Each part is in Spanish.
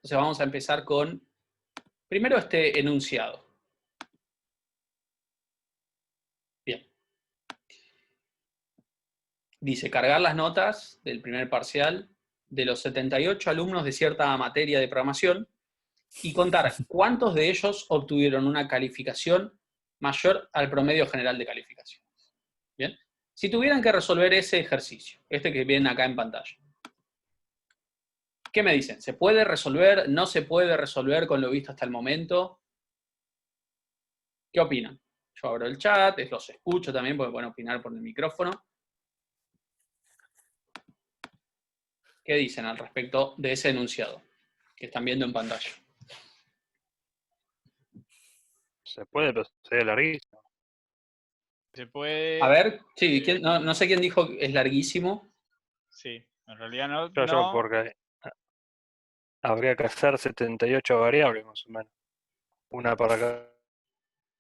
Entonces vamos a empezar con, primero este enunciado. Bien. Dice, cargar las notas del primer parcial de los 78 alumnos de cierta materia de programación y contar cuántos de ellos obtuvieron una calificación mayor al promedio general de calificaciones. Bien. Si tuvieran que resolver ese ejercicio, este que viene acá en pantalla, ¿qué me dicen? ¿Se puede resolver? ¿No se puede resolver con lo visto hasta el momento? ¿Qué opinan? Yo abro el chat, los escucho también porque pueden opinar por el micrófono. ¿Qué dicen al respecto de ese enunciado que están viendo en pantalla? Se puede, pero sería larguísimo. Se puede. A ver, sí, no sé quién dijo que es larguísimo. Sí, en realidad no. Yo porque habría que hacer 78 variables más o menos. Una para cada.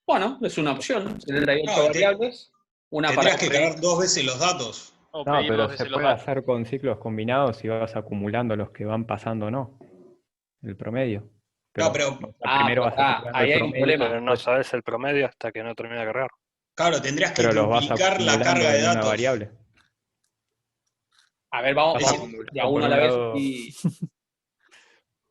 Bueno, es una opción. 78 variables. Una para tendrías que cargar 2 veces los datos. O No, pedir pero dos se veces los puede datos. hacer con ciclos combinados si vas acumulando los que van pasando o no. El promedio. No, pero primero vas acumulando ahí el hay un promedio, problema. Pero no sabes el promedio hasta que no termina de cargar. claro, tendrías que pero los vas duplicar la acumulando carga de en una datos. variable. A ver, vamos Vas de a uno a la vez y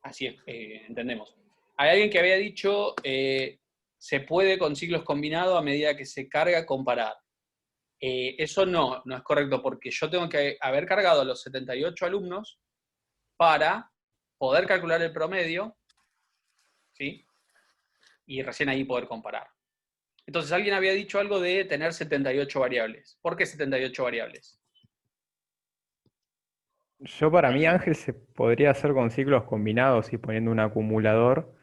así es, entendemos. Hay alguien que había dicho, se puede con ciclos combinados a medida que se carga comparar. Eso no es correcto, porque yo tengo que haber cargado a los 78 alumnos para poder calcular el promedio, ¿sí? Y recién ahí poder comparar. Entonces alguien había dicho algo de tener 78 variables. ¿Por qué 78 variables? Para mí, Ángel, se podría hacer con ciclos combinados y poniendo un acumulador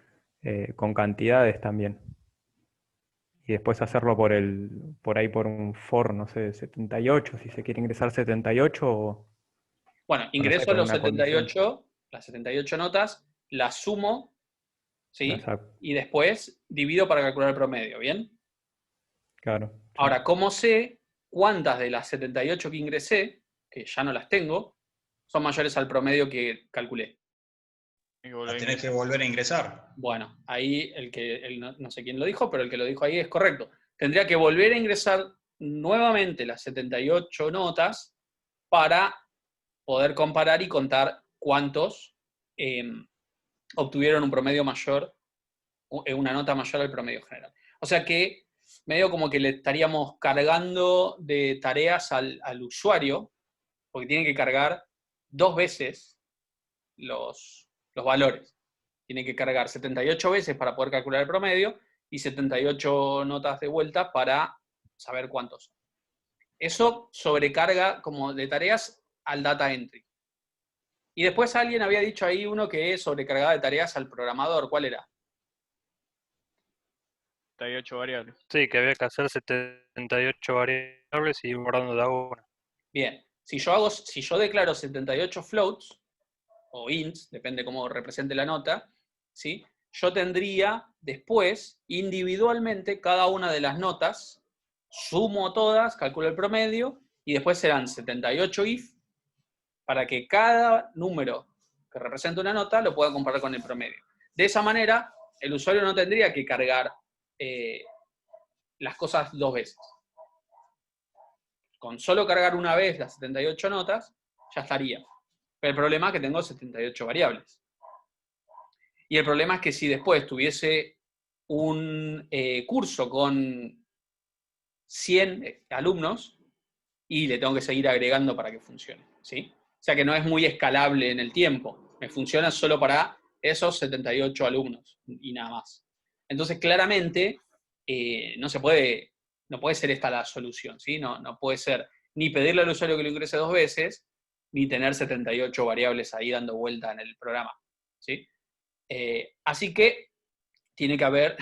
con cantidades también. Y después hacerlo por ahí por un for, no sé, 78, si se quiere ingresar 78 o... Bueno, no sé, ingreso a con los una condición. 78, las 78 notas, las sumo, ¿sí? Exacto. Y después divido para calcular el promedio, ¿bien? Claro. Sí. Ahora, ¿cómo sé cuántas de las 78 que ingresé, que ya no las tengo, son mayores al promedio que calculé? Las tenés que volver a ingresar. Bueno, ahí no sé quién lo dijo, pero el que lo dijo ahí es correcto. Tendría que volver a ingresar nuevamente las 78 notas para poder comparar y contar cuántos obtuvieron un promedio mayor, una nota mayor al promedio general. O sea que medio como que le estaríamos cargando de tareas al usuario, porque tiene que cargar 2 veces los valores. Tiene que cargar 78 veces para poder calcular el promedio y 78 notas de vuelta para saber cuántos son. Eso sobrecarga como de tareas al data entry. Y después alguien había dicho ahí uno que sobrecargaba de tareas al programador. ¿Cuál era? 78 variables. Sí, que había que hacer 78 variables y ir guardando de a una. Bien, si yo declaro 78 floats, o ints, depende cómo represente la nota, ¿sí? Yo tendría después, individualmente, cada una de las notas, sumo todas, calculo el promedio, y después serán 78 if, para que cada número que represente una nota lo pueda comparar con el promedio. De esa manera, el usuario no tendría que cargar las cosas 2 veces. Con solo cargar una vez las 78 notas, ya estaría. Pero el problema es que tengo 78 variables. Y el problema es que si después tuviese un curso con 100 alumnos, y le tengo que seguir agregando para que funcione, ¿sí? O sea que no es muy escalable en el tiempo. Me funciona solo para esos 78 alumnos y nada más. Entonces, claramente, no puede ser esta la solución, ¿sí? No puede ser ni pedirle al usuario que lo ingrese 2 veces, ni tener 78 variables ahí dando vuelta en el programa, ¿sí? Así que tiene que haber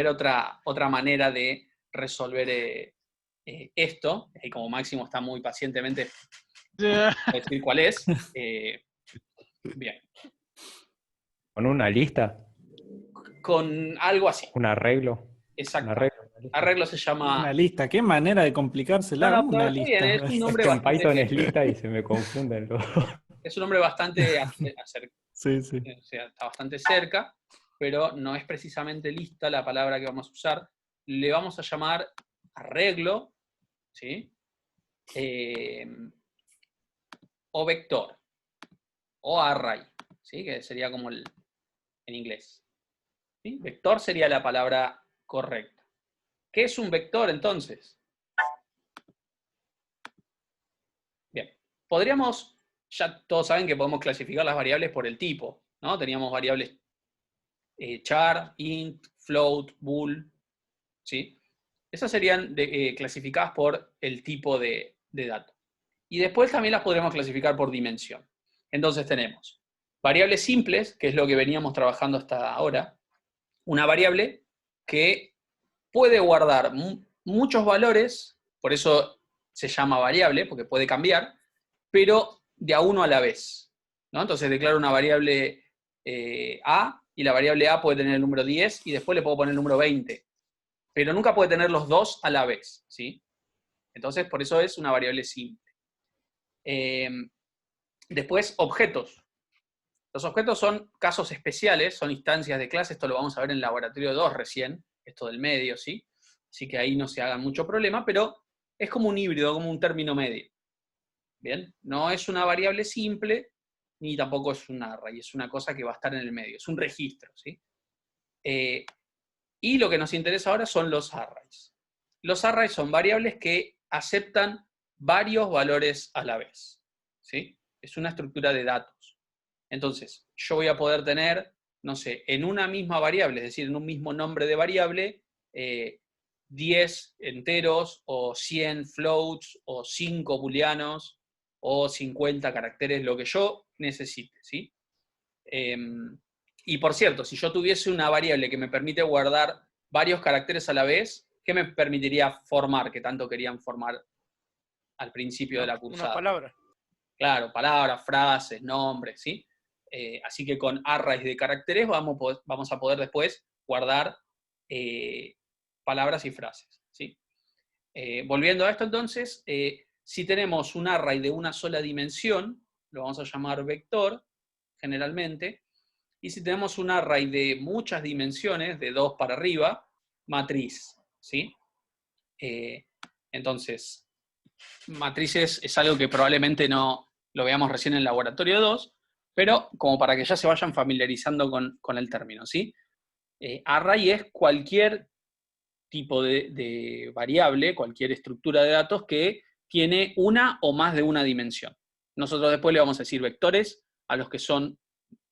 otra manera de resolver esto, y como Máximo está muy pacientemente a decir cuál es. Bien. ¿Con una lista? Con algo así. ¿Un arreglo? Exacto. Un arreglo. Arreglo se llama... Una lista, qué manera de complicársela. No, Una pero está lista. bien, es un nombre Es que en Python es bastante... lista y se me confunden los... Es un nombre bastante Sí, sí. O sea, está bastante cerca, pero no es precisamente lista la palabra que vamos a usar. Le vamos a llamar arreglo, ¿sí? O vector, o array, ¿sí? Que sería como en inglés. ¿Sí? Vector sería la palabra correcta. ¿Qué es un vector entonces? Bien, podríamos, ya todos saben que podemos clasificar las variables por el tipo, ¿no? Teníamos variables char, int, float, bool, ¿sí? Esas serían clasificadas por el tipo de dato. Y después también las podremos clasificar por dimensión. Entonces tenemos variables simples, que es lo que veníamos trabajando hasta ahora, una variable que puede guardar muchos valores, por eso se llama variable, porque puede cambiar, pero de a uno a la vez, ¿no? Entonces declaro una variable A, y la variable A puede tener el número 10, y después le puedo poner el número 20, pero nunca puede tener los dos a la vez, ¿sí? Entonces, por eso es una variable simple. Después, objetos. Los objetos son casos especiales, son instancias de clase, esto lo vamos a ver en el laboratorio 2 recién, esto del medio, ¿sí? Así que ahí no se hagan mucho problema, pero es como un híbrido, como un término medio. ¿Bien? No es una variable simple, ni tampoco es un array, es una cosa que va a estar en el medio, es un registro, ¿sí? Y lo que nos interesa ahora son los arrays. Los arrays son variables que aceptan varios valores a la vez, ¿sí? Es una estructura de datos. Entonces, yo voy a poder tener, no sé, en una misma variable, es decir, en un mismo nombre de variable, 10 enteros, o 100 floats, o 5 booleanos, o 50 caracteres, lo que yo necesite, ¿sí? Y por cierto, si yo tuviese una variable que me permite guardar varios caracteres a la vez, ¿qué me permitiría formar, que tanto querían formar al principio de la cursada? Una palabra. Claro, palabras, frases, nombres, ¿sí? Así que con arrays de caracteres vamos a poder después guardar palabras y frases, ¿sí? Volviendo a esto entonces, si tenemos un array de una sola dimensión, lo vamos a llamar vector, generalmente, y si tenemos un array de muchas dimensiones, de 2 para arriba, matriz, ¿sí? Entonces, matrices es algo que probablemente no lo veamos recién en el laboratorio 2, pero como para que ya se vayan familiarizando con el término, ¿sí? Array es cualquier tipo de variable, cualquier estructura de datos que tiene una o más de una dimensión. Nosotros después le vamos a decir vectores a los que son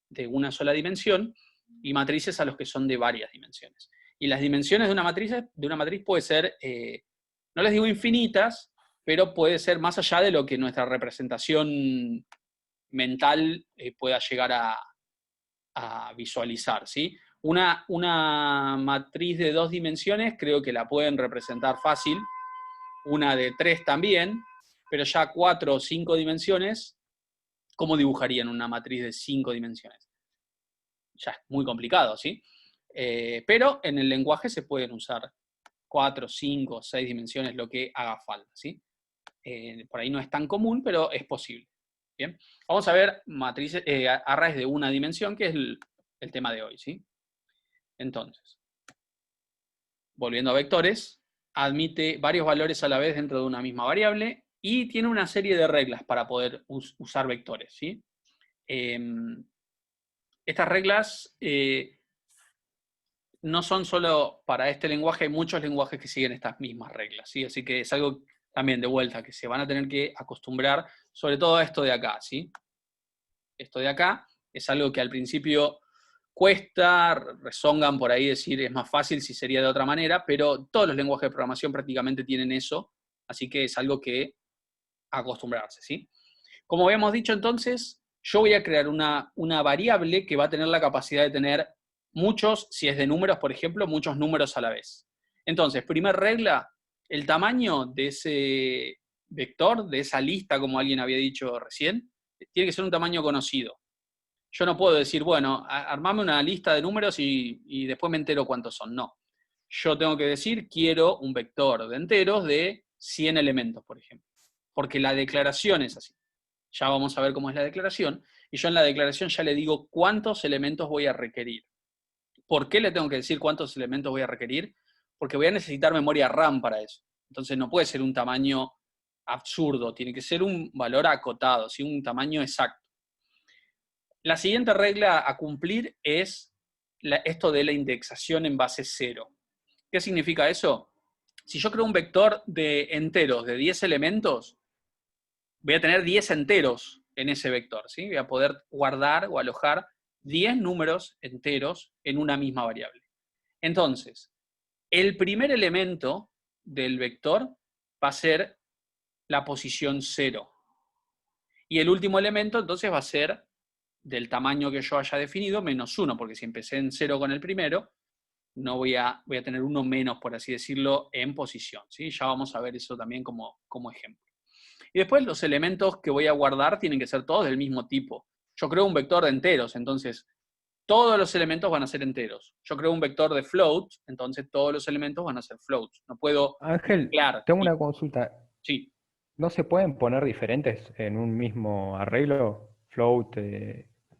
de una sola dimensión y matrices a los que son de varias dimensiones. Y las dimensiones de una matriz puede ser, no les digo infinitas, pero puede ser más allá de lo que nuestra representación mental pueda llegar a visualizar, ¿sí? Una matriz de 2 dimensiones creo que la pueden representar fácil, una de 3 también, pero ya 4 o 5 dimensiones, ¿cómo dibujarían una matriz de 5 dimensiones? Ya es muy complicado, ¿sí? Pero en el lenguaje se pueden usar 4, 5, 6 dimensiones, lo que haga falta, ¿sí? Por ahí no es tan común, pero es posible. Bien, vamos a ver matrices, arrays de una dimensión, que es el tema de hoy, ¿sí? Entonces, volviendo a vectores, admite varios valores a la vez dentro de una misma variable y tiene una serie de reglas para poder usar vectores, ¿sí? Estas reglas no son solo para este lenguaje, hay muchos lenguajes que siguen estas mismas reglas, ¿sí? Así que es algo también de vuelta que se van a tener que acostumbrar, sobre todo a esto de acá, ¿sí? Esto de acá es algo que al principio cuesta, rezongan por ahí decir es más fácil si sería de otra manera, pero todos los lenguajes de programación prácticamente tienen eso, así que es algo que acostumbrarse, ¿sí? Como habíamos dicho entonces, yo voy a crear una variable que va a tener la capacidad de tener muchos, si es de números, por ejemplo, muchos números a la vez. Entonces, primer regla, el tamaño de ese vector, de esa lista, como alguien había dicho recién, tiene que ser un tamaño conocido. Yo no puedo decir, bueno, armame una lista de números y después me entero cuántos son. No. Yo tengo que decir, quiero un vector de enteros de 100 elementos, por ejemplo. Porque la declaración es así. Ya vamos a ver cómo es la declaración. Y yo en la declaración ya le digo cuántos elementos voy a requerir. ¿Por qué le tengo que decir cuántos elementos voy a requerir? Porque voy a necesitar memoria RAM para eso. Entonces no puede ser un tamaño absurdo, tiene que ser un valor acotado, ¿sí? Un tamaño exacto. La siguiente regla a cumplir es esto de la indexación en base 0. ¿Qué significa eso? Si yo creo un vector de enteros de 10 elementos, voy a tener 10 enteros en ese vector, ¿sí? Voy a poder guardar o alojar 10 números enteros en una misma variable. Entonces, el primer elemento del vector va a ser la posición 0. Y el último elemento, entonces, va a ser del tamaño que yo haya definido, menos 1, porque si empecé en 0 con el primero, no voy a tener uno menos, por así decirlo, en posición, ¿sí? Ya vamos a ver eso también como ejemplo. Y después los elementos que voy a guardar tienen que ser todos del mismo tipo. Yo creo un vector de enteros, entonces todos los elementos van a ser enteros. Yo creo un vector de floats, entonces todos los elementos van a ser floats. No puedo Ángel, mezclar. tengo una consulta. Sí. ¿No se pueden poner diferentes en un mismo arreglo? Float,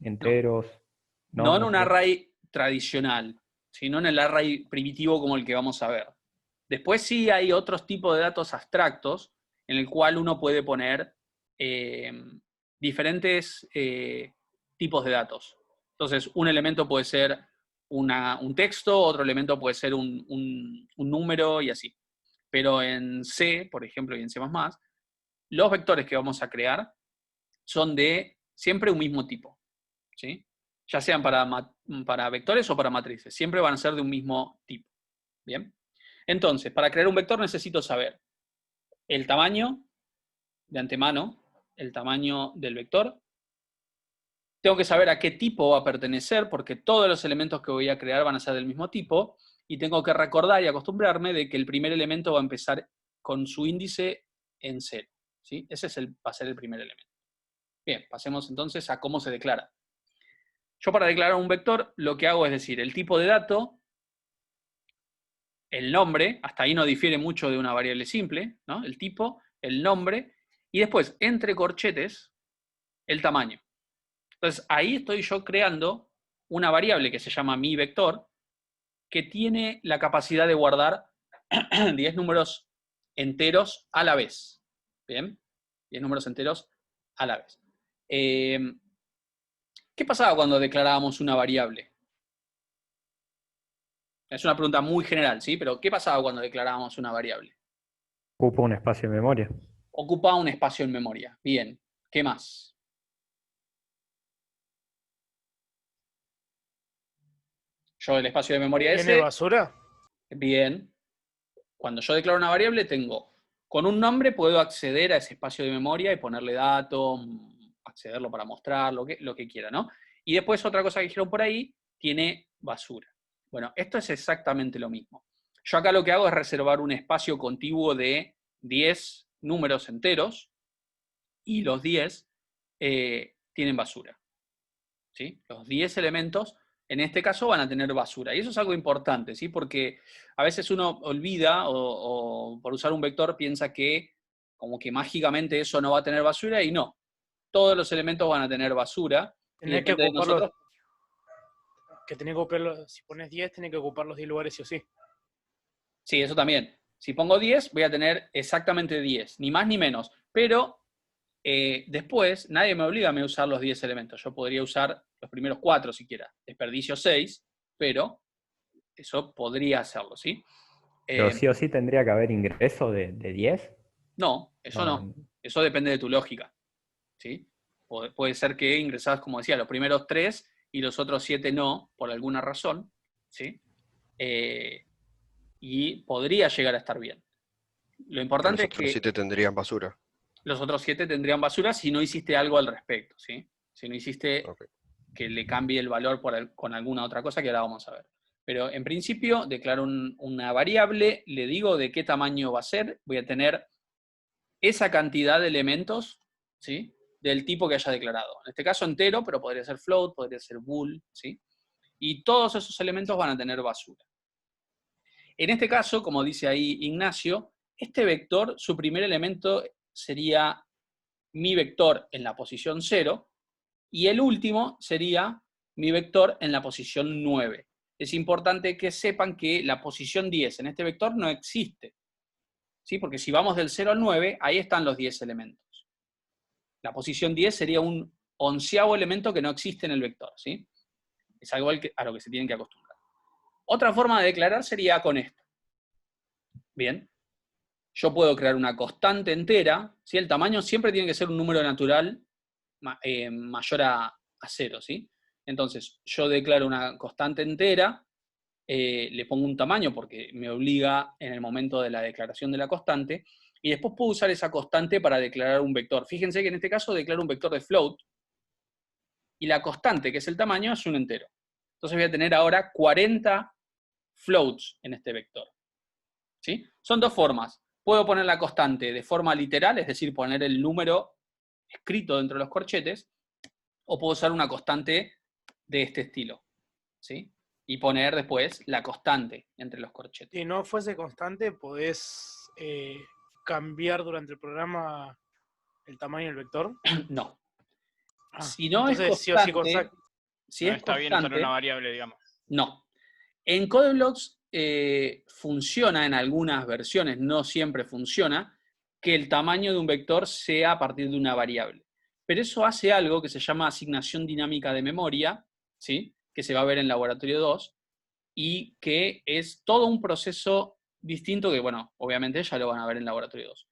enteros. No en no un se puede. array tradicional, sino en el array primitivo como el que vamos a ver. Después sí hay otros tipos de datos abstractos en el cual uno puede poner diferentes tipos de datos. Entonces, un elemento puede ser un texto, otro elemento puede ser un número y así. Pero en C, por ejemplo, y en C++, los vectores que vamos a crear son de siempre un mismo tipo, ¿sí? Ya sean para vectores o para matrices, siempre van a ser de un mismo tipo. ¿Bien? Entonces, para crear un vector necesito saber el tamaño de antemano, el tamaño del vector. Tengo que saber a qué tipo va a pertenecer, porque todos los elementos que voy a crear van a ser del mismo tipo, y tengo que recordar y acostumbrarme de que el primer elemento va a empezar con su índice en 0. ¿Sí? Ese va a ser el primer elemento. Bien, pasemos entonces a cómo se declara. Yo para declarar un vector lo que hago es decir el tipo de dato, el nombre, hasta ahí no difiere mucho de una variable simple, ¿no? El tipo, el nombre, y después, entre corchetes, el tamaño. Entonces, ahí estoy yo creando una variable que se llama mi vector, que tiene la capacidad de guardar 10 números enteros a la vez. ¿Bien? 10 números enteros a la vez. ¿Qué pasaba cuando declarábamos una variable? Es una pregunta muy general, ¿sí? Pero ¿qué pasaba cuando declarábamos una variable? Ocupa un espacio de memoria. Ocupaba un espacio en memoria. Bien. ¿Qué más? Yo el espacio de memoria ¿Tiene ese... basura? Bien. Cuando yo declaro una variable, con un nombre puedo acceder a ese espacio de memoria y ponerle datos, accederlo para mostrar, lo que quiera, ¿no? Y después otra cosa que dijeron por ahí, tiene basura. Bueno, esto es exactamente lo mismo. Yo acá lo que hago es reservar un espacio contiguo de 10 números enteros y los 10 tienen basura. ¿Sí? Los 10 elementos, en este caso, van a tener basura. Y eso es algo importante, ¿sí? Porque a veces uno olvida o por usar un vector piensa que como que mágicamente eso no va a tener basura y no. Todos los elementos van a tener basura. Y Tenés que depende de ocuparlos. nosotros. Que tenés que ocuparlos. Si pones 10, tenés que ocupar los 10 lugares sí o sí. Sí, eso también. Si pongo 10, voy a tener exactamente 10, ni más ni menos. Pero después, nadie me obliga a mí a usar los 10 elementos. Yo podría usar los primeros 4 siquiera. Desperdicio 6, pero eso podría hacerlo, ¿sí? Pero sí o sí tendría que haber ingreso de 10. No, eso no. Eso depende de tu lógica, ¿sí? Puede ser que ingresás, como decía, los primeros 3 y los otros 7 no, por alguna razón, ¿sí? Y podría llegar a estar bien. Lo importante es que... Los otros 7 tendrían basura. Los otros 7 tendrían basura si no hiciste algo al respecto, ¿sí? Si no hiciste que le cambie el valor con alguna otra cosa que ahora vamos a ver. Pero en principio declaro una variable, le digo de qué tamaño va a ser, voy a tener esa cantidad de elementos, ¿sí? Del tipo que haya declarado. En este caso entero, pero podría ser float, podría ser bool, ¿sí? Y todos esos elementos van a tener basura. En este caso, como dice ahí Ignacio, este vector, su primer elemento sería mi vector en la posición 0, y el último sería mi vector en la posición 9. Es importante que sepan que la posición 10 en este vector no existe, ¿sí? Porque si vamos del 0 al 9, ahí están los 10 elementos. La posición 10 sería un 11º elemento que no existe en el vector, ¿sí? Es algo a lo que se tienen que acostumbrar. Otra forma de declarar sería con esto. Bien. Yo puedo crear una constante entera, ¿sí? El tamaño siempre tiene que ser un número natural mayor a 0, ¿sí? Entonces, yo declaro una constante entera, le pongo un tamaño porque me obliga en el momento de la declaración de la constante, y después puedo usar esa constante para declarar un vector. Fíjense que en este caso declaro un vector de float, y la constante, que es el tamaño, es un entero. Entonces voy a tener ahora 40 floats en este vector, ¿sí? Son dos formas. Puedo poner la constante de forma literal, es decir, poner el número escrito dentro de los corchetes, o puedo usar una constante de este estilo, ¿sí? Y poner después la constante entre los corchetes. Si no fuese constante, podés cambiar durante el programa el tamaño del vector. No. Ah, Si no es entonces, constante, si No es está bien usar constante, una variable, digamos. no. En CodeBlocks funciona en algunas versiones, no siempre funciona, que el tamaño de un vector sea a partir de una variable. Pero eso hace algo que se llama asignación dinámica de memoria, ¿sí? Que se va a ver en Laboratorio 2, y que es todo un proceso distinto que, bueno, obviamente ya lo van a ver en Laboratorio 2.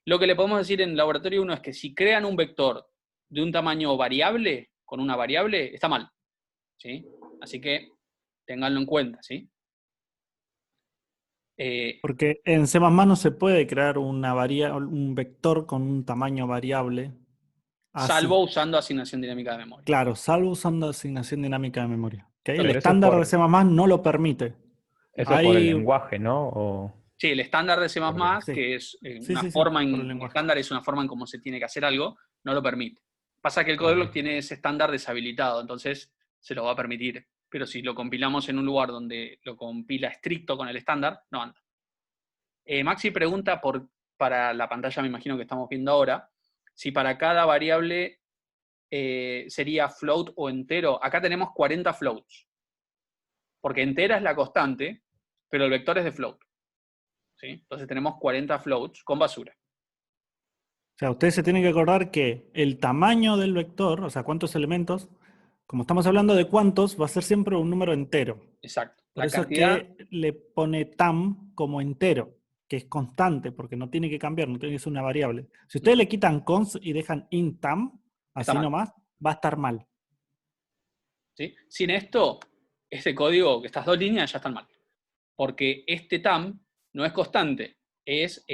Lo que le podemos decir en Laboratorio 1 es que si crean un vector de un tamaño variable, con una variable, está mal, ¿sí? Así que ténganlo en cuenta, ¿sí? Porque en C++ no se puede crear un vector con un tamaño variable. Así. Salvo usando asignación dinámica de memoria. Claro, salvo usando asignación dinámica de memoria. ¿Okay? Pero El eso es estándar por- de C++ no lo permite. Eso por el Hay- lenguaje, ¿no? O- Sí, el estándar de C++, Sí. que es Sí, una sí, sí, forma por el en lenguaje. estándar, es una forma en cómo se tiene que hacer algo, no lo permite. Pasa que el Ok. CodeBlock tiene ese estándar deshabilitado, entonces se lo va a permitir. Pero si lo compilamos en un lugar donde lo compila estricto con el estándar, no anda. Maxi pregunta para la pantalla, me imagino que estamos viendo ahora, si para cada variable sería float o entero. Acá tenemos 40 floats. Porque entera es la constante, pero el vector es de float, ¿sí? Entonces tenemos 40 floats con basura. O sea, ustedes se tienen que acordar que el tamaño del vector, o sea, cuántos elementos, como estamos hablando de cuántos, va a ser siempre un número entero. Exacto. Por La eso cantidad, es que le pone tam como entero, que es constante, porque no tiene que cambiar, no tiene que ser una variable. Si ustedes le quitan const y dejan int tam, Está así mal. nomás, va a estar mal. ¿sí? Sin esto, este código, que estas dos líneas ya están mal. Porque este tam no es constante, es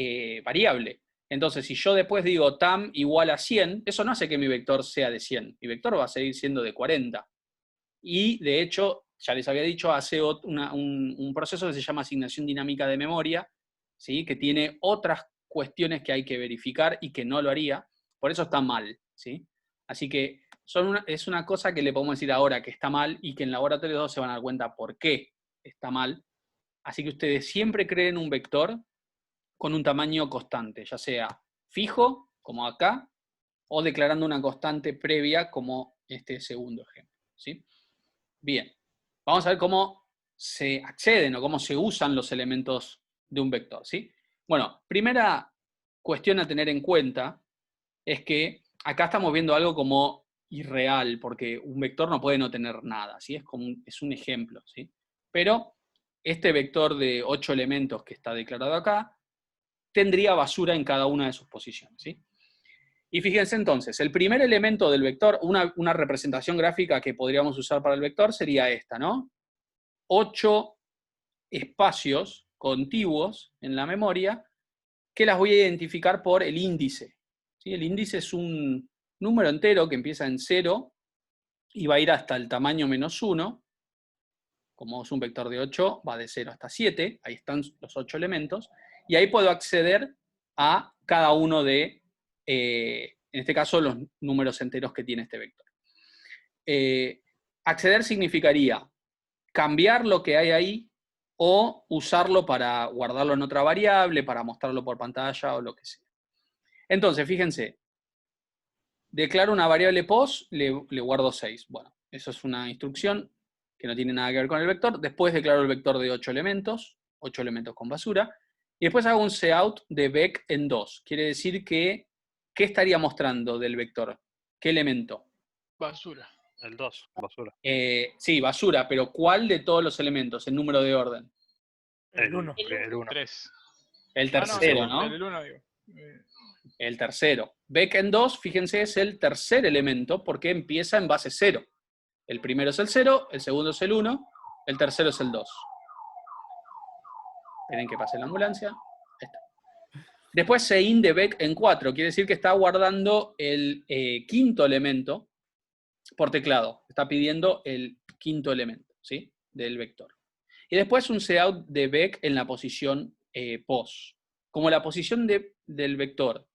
variable. Entonces, si yo después digo tam igual a 100, eso no hace que mi vector sea de 100. Mi vector va a seguir siendo de 40. Y, de hecho, ya les había dicho, hace un proceso que se llama asignación dinámica de memoria, ¿sí? Que tiene otras cuestiones que hay que verificar y que no lo haría. Por eso está mal, ¿sí? Así que es una cosa que le podemos decir ahora que está mal y que en Laboratorio 2 se van a dar cuenta por qué está mal. Así que ustedes siempre creen un vector con un tamaño constante, ya sea fijo, como acá, o declarando una constante previa, como este segundo ejemplo, ¿sí? Bien, vamos a ver cómo se acceden o cómo se usan los elementos de un vector, ¿sí? Bueno, primera cuestión a tener en cuenta es que acá estamos viendo algo como irreal, porque un vector no puede no tener nada, ¿sí? Es un ejemplo, ¿sí? Pero este vector de 8 elementos que está declarado acá tendría basura en cada una de sus posiciones, ¿sí? Y fíjense entonces, el primer elemento del vector, una representación gráfica que podríamos usar para el vector sería esta, ¿no? 8 espacios contiguos en la memoria que las voy a identificar por el índice, ¿sí? El índice es un número entero que empieza en 0 y va a ir hasta el tamaño -1. Como es un vector de 8, va de 0 hasta 7, ahí están los 8 elementos, y ahí puedo acceder a cada uno de, en este caso, los números enteros que tiene este vector. Acceder significaría cambiar lo que hay ahí o usarlo para guardarlo en otra variable, para mostrarlo por pantalla o lo que sea. Entonces, fíjense, declaro una variable pos, le guardo 6. Bueno, eso es una instrucción que no tiene nada que ver con el vector. Después declaro el vector de 8 elementos con basura. Y después hago un cout de vec en 2. Quiere decir que, ¿qué estaría mostrando del vector? ¿Qué elemento? Basura. El 2, basura. Sí, basura, pero ¿cuál de todos los elementos? El número de orden. El 1. El 1. 3. El tercero, ¿no? El 1, digo. El tercero. Vec en 2, fíjense, es el tercer elemento porque empieza en base 0. El primero es el 0, el segundo es el 1, el tercero es el 2. Esperen que pase la ambulancia. Ahí está. Después sein de vec en 4, quiere decir que está guardando el quinto elemento por teclado. Está pidiendo el quinto elemento, ¿sí? Del vector. Y después un cout de vec en la posición pos. Como la posición del vector,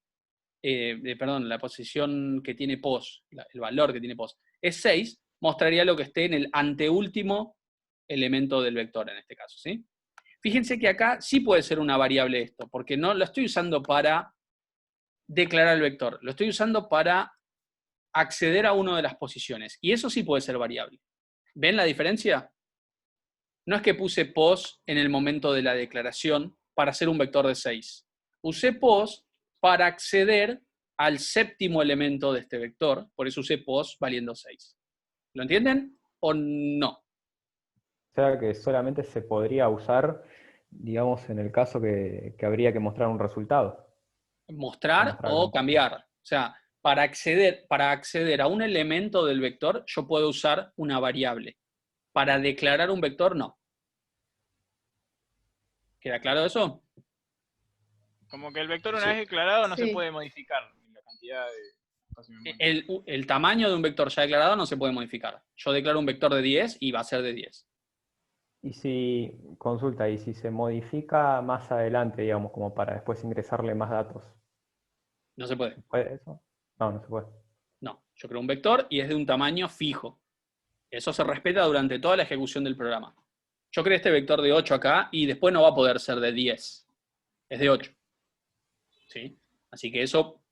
la posición que tiene pos, el valor que tiene pos, es 6, mostraría lo que esté en el anteúltimo elemento del vector en este caso, ¿sí? Fíjense que acá sí puede ser una variable esto, porque no lo estoy usando para declarar el vector, lo estoy usando para acceder a una de las posiciones, y eso sí puede ser variable. ¿Ven la diferencia? No es que puse pos en el momento de la declaración para hacer un vector de 6. Usé pos para acceder al séptimo elemento de este vector, por eso usé pos valiendo 6. ¿Lo entienden o no? O sea que solamente se podría usar, digamos, en el caso que habría que mostrar un resultado. Mostrar o cambiar. O sea, para acceder a un elemento del vector, yo puedo usar una variable. Para declarar un vector, no. ¿Queda claro eso? Como que el vector una Sí. vez declarado no Sí. se puede modificar la cantidad de espacio de memoria. El tamaño de un vector ya declarado no se puede modificar. Yo declaro un vector de 10 y va a ser de 10. Y si, consulta, y si se modifica más adelante, digamos, como para después ingresarle más datos, No se puede. ¿puede eso? No, no se puede. No. Yo creo un vector y es de un tamaño fijo. Eso se respeta durante toda la ejecución del programa. Yo creé este vector de 8 acá y después no va a poder ser de 10. Es de 8. ¿Sí? Así que eso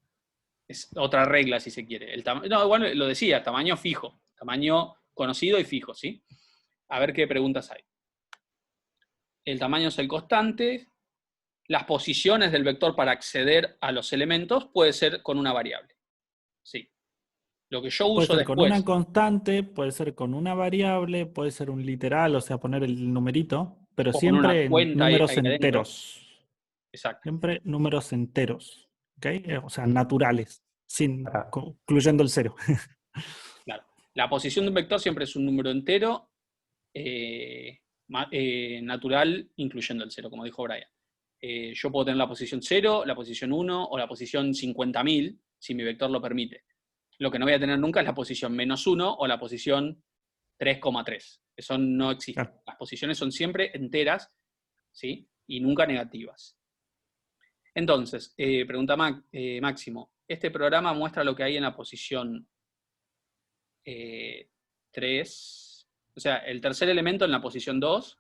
es otra regla, si se quiere. No, igual lo decía, tamaño fijo. Tamaño conocido y fijo, ¿sí? A ver qué preguntas hay. El tamaño es el constante. Las posiciones del vector para acceder a los elementos puede ser con una variable. Sí. Lo que yo Puede uso ser con después. una constante, puede ser con una variable, puede ser un literal, o sea, poner el numerito, pero O con siempre una en cuenta ahí números adentro. enteros. Exacto. Siempre números enteros, ¿ok? O sea, naturales, Ah. incluyendo el 0. Claro. La posición de un vector siempre es un número entero natural, incluyendo el 0, como dijo Brian. Yo puedo tener la posición 0, la posición 1 o la posición 50.000, si mi vector lo permite. Lo que no voy a tener nunca es la posición -1 o la posición 3,3. Eso no existe. Claro. Las posiciones son siempre enteras, ¿sí? Y nunca negativas. Entonces, pregunta Máximo, ¿este programa muestra lo que hay en la posición 3? O sea, el tercer elemento en la posición 2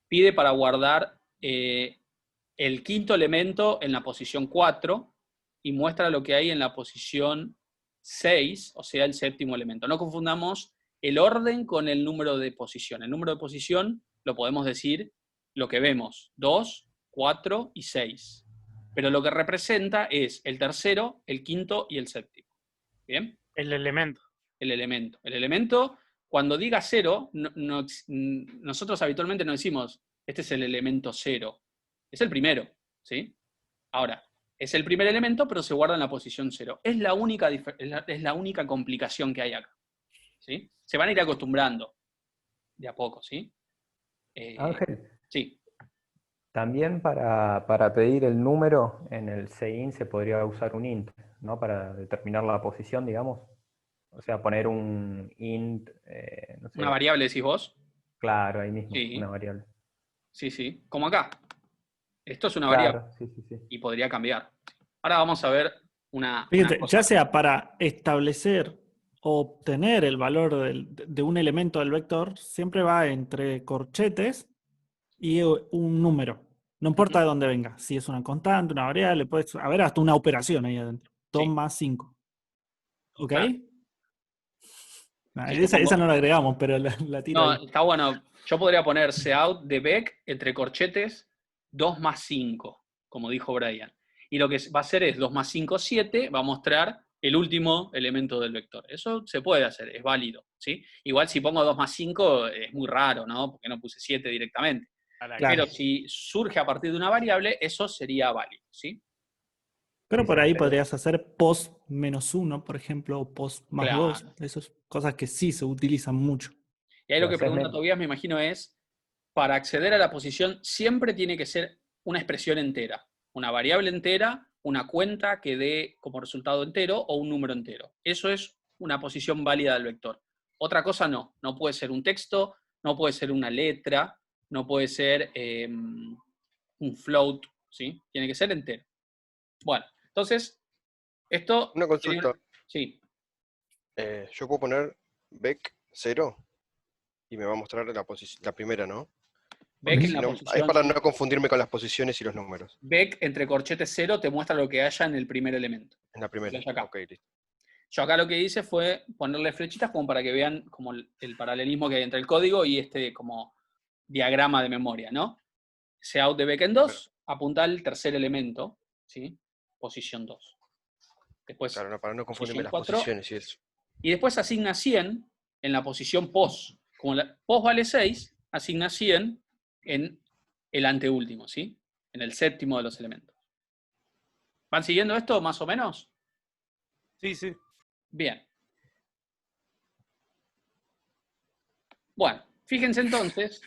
pide para guardar el quinto elemento en la posición 4 y muestra lo que hay en la posición 6, o sea, el séptimo elemento. No confundamos el orden con el número de posición. El número de posición lo podemos decir lo que vemos, 2, 4 y 6. Pero lo que representa es el tercero, el quinto y el séptimo. ¿Bien? El elemento. El elemento. El elemento, cuando diga 0, nosotros habitualmente no decimos, este es el elemento 0. Es el primero, ¿sí? Ahora, es el primer elemento, pero se guarda en la posición 0. Es la única complicación que hay acá, ¿sí? Se van a ir acostumbrando de a poco, ¿sí? Ángel, Sí. también para pedir el número en el sein se podría usar un int, ¿no? Para determinar la posición, digamos. O sea, poner un int, no sé. Una variable, decís vos. Claro, ahí mismo, Sí. una variable. Sí, sí. Como acá. Esto es una Claro, variable sí, sí, sí. y podría cambiar. Ahora vamos a ver una Fíjate, cosa. ya sea para establecer o obtener el valor de un elemento del vector, siempre va entre corchetes y un número. No importa de dónde venga. Si es una constante, una variable, puede haber hasta una operación ahí adentro. 2 Sí. más 5. ¿Ok? Claro. Esa no la agregamos, pero la tiro No, ahí. está bueno. Yo podría poner cout de Beck entre corchetes 2 más 5, como dijo Brian. Y lo que va a hacer es 2 más 5, 7, va a mostrar el último elemento del vector. Eso se puede hacer, es válido, ¿sí? Igual si pongo 2 más 5 es muy raro, ¿no? Porque no puse 7 directamente. Claro. Pero si surge a partir de una variable, eso sería válido, ¿sí? Pero por ahí Pero- podrías hacer post -1, por ejemplo, o post +2. Claro. Esas cosas que sí se utilizan mucho. Y ahí Lo lo que haces pregunta menos. Tobías, me imagino, es, para acceder a la posición siempre tiene que ser una expresión entera. Una variable entera, una cuenta que dé como resultado entero o un número entero. Eso es una posición válida del vector. Otra cosa no. No puede ser un texto, no puede ser una letra, no puede ser un float, ¿sí? Tiene que ser entero. Bueno, entonces, esto... Una consulta. Sí. Yo puedo poner Beck 0 y me va a mostrar la primera, ¿no? Beck Porque en si la no, es posición... para no confundirme con las posiciones y los números. Beck entre corchetes 0 te muestra lo que haya en el primer elemento. En la primera. Lo que haya acá. Ok, listo. Yo acá lo que hice fue ponerle flechitas como para que vean como el paralelismo que hay entre el código y este como diagrama de memoria, ¿no? Cout de Beck en 2 apunta al tercer elemento, ¿sí? Posición 2. Después, Claro, no, para no confundirme posición las 4, posiciones y eso. y después asigna 100 en la posición pos. Como la pos vale 6, asigna 100 en el anteúltimo, ¿sí? En el séptimo de los elementos. ¿Van siguiendo esto más o menos? Sí, sí. Bien. Bueno, fíjense entonces.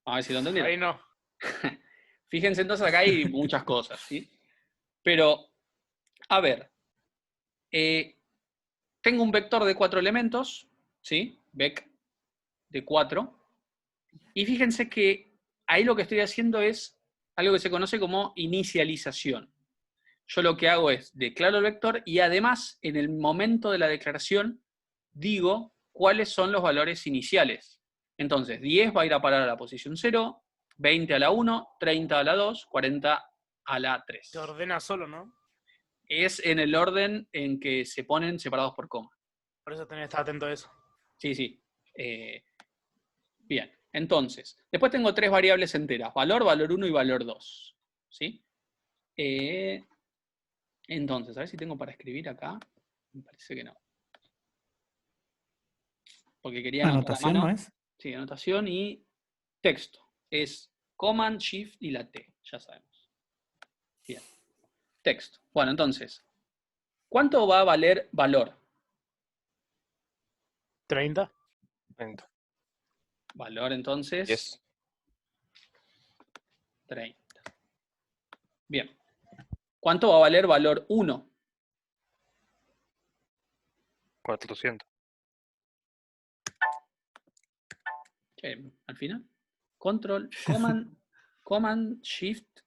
A ver si lo entendieron. Ahí no. Fíjense entonces, acá hay muchas cosas, ¿sí? Pero, a ver. Tengo un vector de 4 elementos, ¿sí? Vec de 4. Y fíjense que ahí lo que estoy haciendo es algo que se conoce como inicialización. Yo lo que hago es declaro el vector y además en el momento de la declaración digo cuáles son los valores iniciales. Entonces 10 va a ir a parar a la posición 0, 20 a la 1, 30 a la 2, 40 a la 3. Se ordena solo, ¿no? Es en el orden en que se ponen separados por coma. Por eso tenés que estar atento a eso. Sí, sí. Bien, entonces, después tengo 3 variables enteras, valor, valor 1 y valor 2. ¿Sí? Entonces, a ver si tengo para escribir acá. Me parece que no. Porque quería anotar a ¿Anotación mano. no es? Sí, anotación y texto. Es Command, Shift y la T, ya sabemos. Bien. Texto. Bueno, entonces, ¿cuánto va a valer valor? 30. 30. Valor, entonces, 10. 30. Bien. ¿Cuánto va a valer valor 1? 400. Al final. Control, Command, Shift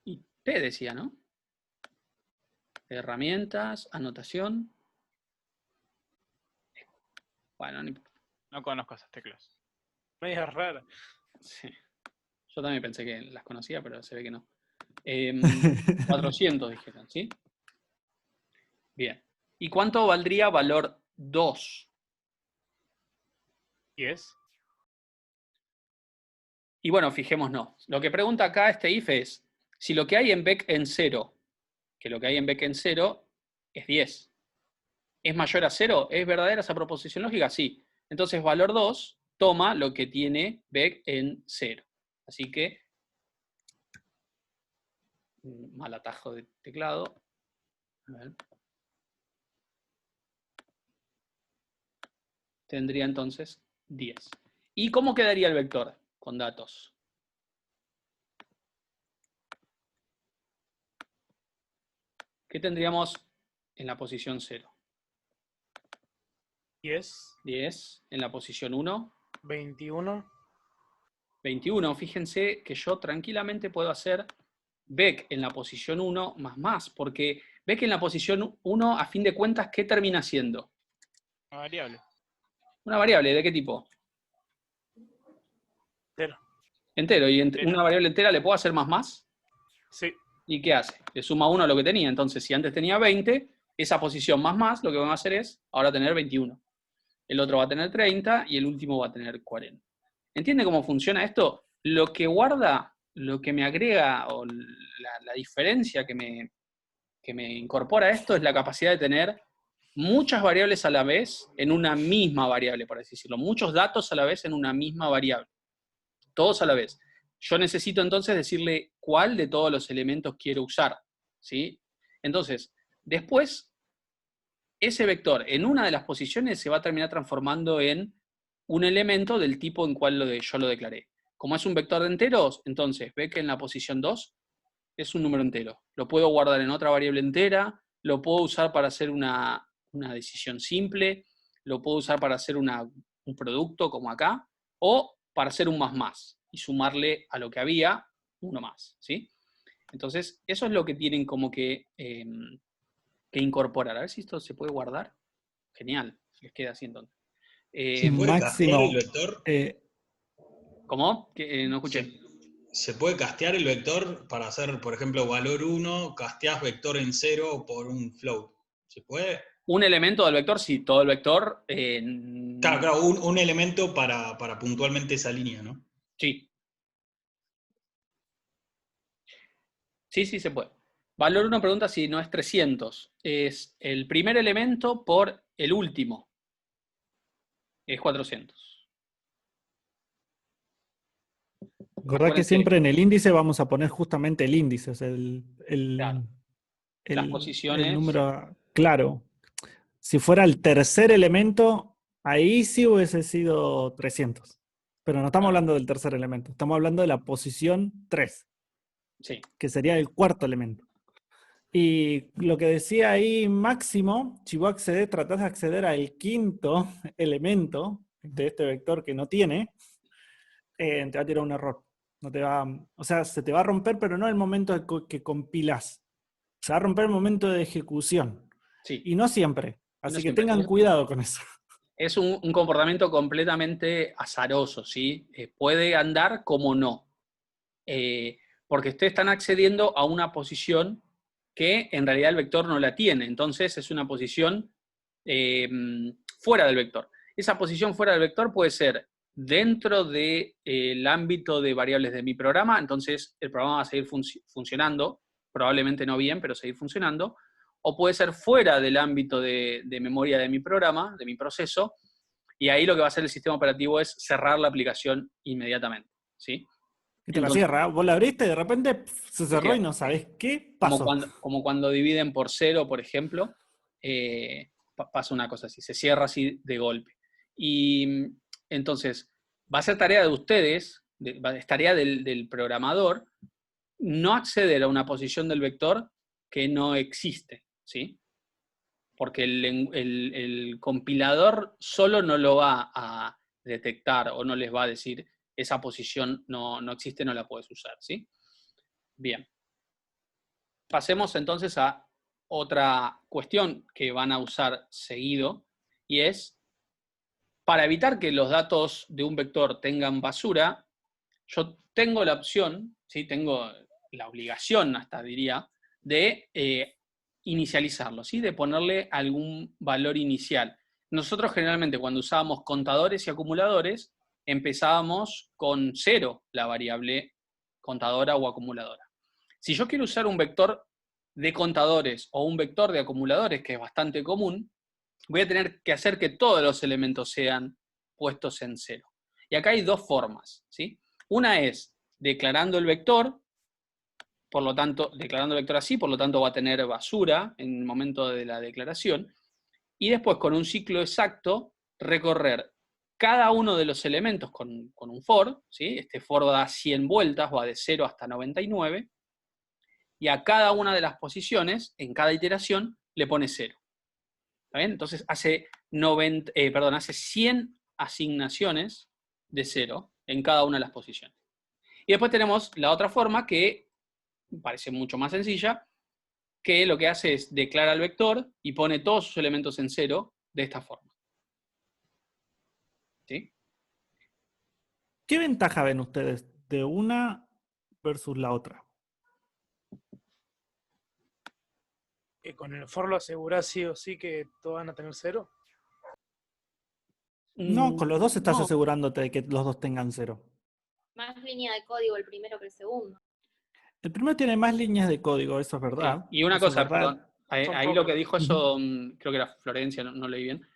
y T decía, ¿no? Herramientas, anotación. Bueno, no importa. No conozco esas teclas. Media rara. Sí. Yo también pensé que las conocía, pero se ve que no. 400 dijeron, ¿sí? Bien. ¿Y cuánto valdría valor 2? 10. Y bueno, fijémonos. Lo que pregunta acá este if es, si lo que hay en Beck en 0, que lo que hay en Beck en 0 es 10, ¿es mayor a 0? ¿Es verdadera esa proposición lógica? Sí. Entonces valor 2 toma lo que tiene Beck en 0. Así que, mal atajo de teclado. A ver. Tendría entonces 10. ¿Y cómo quedaría el vector con datos? ¿Qué tendríamos en la posición 0? 10. 10. En la posición 1. 21. 21. Fíjense que yo tranquilamente puedo hacer Beck en la posición 1 más, porque Beck en la posición 1, a fin de cuentas, ¿qué termina siendo? Una variable. Una variable, ¿de qué tipo? 0. Entero. ¿Y Entero. una variable entera le puedo hacer más? Sí. ¿Y qué hace? Le suma 1 a lo que tenía. Entonces, si antes tenía 20, esa posición más, lo que van a hacer es ahora tener 21. El otro va a tener 30 y el último va a tener 40. ¿Entiende cómo funciona esto? Lo que guarda, lo que me agrega, o la diferencia que me incorpora esto es la capacidad de tener muchas variables a la vez en una misma variable, por así decirlo. Muchos datos a la vez en una misma variable. Todos a la vez. Yo necesito entonces decirle cuál de todos los elementos quiero usar, ¿sí? Entonces, después, ese vector en una de las posiciones se va a terminar transformando en un elemento del tipo en cual yo lo declaré. Como es un vector de enteros, entonces ve que en la posición 2 es un número entero. Lo puedo guardar en otra variable entera, lo puedo usar para hacer una decisión simple, lo puedo usar para hacer un producto como acá, o para hacer un más y sumarle a lo que había uno más, ¿sí? Entonces, eso es lo que tienen como que incorporar. A ver si esto se puede guardar. Genial, les queda así entonces. ¿Se puede castear el vector? ¿Cómo? No escuché. ¿Se puede castear el vector para hacer, por ejemplo, valor 1, casteás vector en 0 por un float? ¿Se puede? Un elemento del vector, sí, todo el vector. Claro, un elemento para puntualmente esa línea, ¿no? Sí. Sí, se puede. Valor 1 pregunta si no es 300. Es el primer elemento por el último. Es 400. Recordad que siempre en el índice vamos a poner justamente el índice, o sea, Claro. Las posiciones. el número claro. Si fuera el tercer elemento, ahí sí hubiese sido 300. Pero no estamos hablando del tercer elemento, estamos hablando de la posición 3. Sí. Que sería el cuarto elemento. Y lo que decía ahí Máximo, si vos tratás de acceder al quinto elemento de este vector que no tiene, te va a tirar un error. No te va, o sea, se te va a romper, pero no en el momento que compilás. Se va a romper el momento de ejecución. Sí. Y no siempre. Así no que siempre. tengan cuidado con eso. Es un comportamiento completamente azaroso, ¿sí? Puede andar como no. Porque ustedes están accediendo a una posición que en realidad el vector no la tiene. Entonces es una posición fuera del vector. Esa posición fuera del vector puede ser dentro del ámbito de variables de mi programa, entonces el programa va a seguir funcionando, probablemente no bien, pero seguir funcionando, o puede ser fuera del ámbito de memoria de mi programa, de mi proceso, y ahí lo que va a hacer el sistema operativo es cerrar la aplicación inmediatamente, ¿sí? Y te la cierra, vos la abriste y de repente se cerró y no sabés qué pasó. Como cuando dividen por 0, por ejemplo, pasa una cosa así, se cierra así de golpe. Y entonces, va a ser tarea de ustedes, es tarea del programador, no acceder a una posición del vector que no existe, ¿sí? Porque el compilador solo no lo va a detectar o no les va a decir esa posición no existe, no la puedes usar, ¿sí? Bien. Pasemos entonces a otra cuestión que van a usar seguido, y es, para evitar que los datos de un vector tengan basura, yo tengo la opción, ¿sí? Tengo la obligación, hasta diría, de inicializarlo, ¿sí? De ponerle algún valor inicial. Nosotros generalmente cuando usábamos contadores y acumuladores, empezábamos con 0 la variable contadora o acumuladora. Si yo quiero usar un vector de contadores o un vector de acumuladores, que es bastante común, voy a tener que hacer que todos los elementos sean puestos en 0. Y acá hay dos formas, ¿sí? Una es declarando el vector, por lo tanto, declarando el vector así, por lo tanto va a tener basura en el momento de la declaración, y después con un ciclo exacto recorrer cada uno de los elementos con un for, ¿sí? Este for da 100 vueltas, va de 0 hasta 99, y a cada una de las posiciones, en cada iteración, le pone 0. ¿Está bien? Entonces hace 100 asignaciones de 0 en cada una de las posiciones. Y después tenemos la otra forma que parece mucho más sencilla, que lo que hace es declara el vector y pone todos sus elementos en 0 de esta forma. ¿Sí? ¿Qué ventaja ven ustedes de una versus la otra? con el for lo asegurás sí o sí que todos van a tener 0. No, con los dos estás No, asegurándote de que los dos tengan 0. Más línea de código el primero que el segundo. El primero tiene más líneas de código, eso es sí. verdad. Y una eso es cosa, verdad. perdón, ahí Son lo pocos. que dijo eso, creo que era Florencia, no leí bien.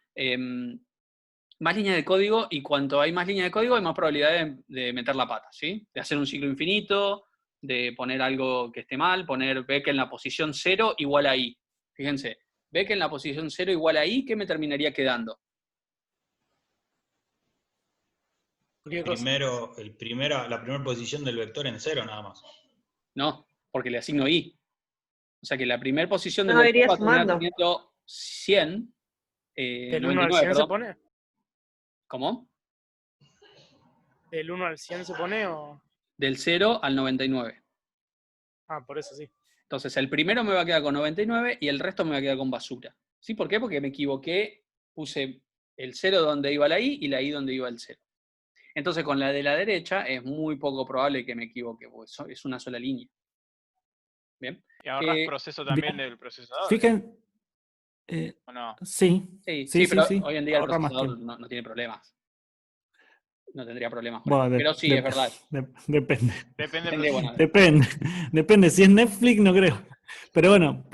Más líneas de código, y cuanto hay más líneas de código hay más probabilidad de meter la pata, ¿sí? De hacer un ciclo infinito, de poner algo que esté mal, poner Beck en la posición 0 igual a I. Fíjense, Beck en la posición 0 igual a I, ¿qué me terminaría quedando? ¿Qué cosa? La primera posición del vector en 0 nada más. No, porque le asigno I. O sea que la primera posición del No, vector iría va a terminar sumando. teniendo 100, ¿Del 1 al 99, 100 se perdón. pone? ¿Cómo? ¿Del 1 al 100 se pone o...? Del 0 al 99. Ah, por eso sí. Entonces, el primero me va a quedar con 99 y el resto me va a quedar con basura. ¿Sí? ¿Por qué? Porque me equivoqué, puse el 0 donde iba la I y la I donde iba el 0. Entonces, con la de la derecha es muy poco probable que me equivoque, porque es una sola línea. ¿Bien? Y ahorras proceso también del procesador. Fíjense. ¿O no? Sí. Sí, pero sí. hoy en día el Ahorra más procesador tiempo. no tiene problemas. No tendría problemas con Bueno, eso. Pero sí, es verdad. Depende. Depende Depende, bueno, Depende. Si es Netflix, no creo. Pero bueno,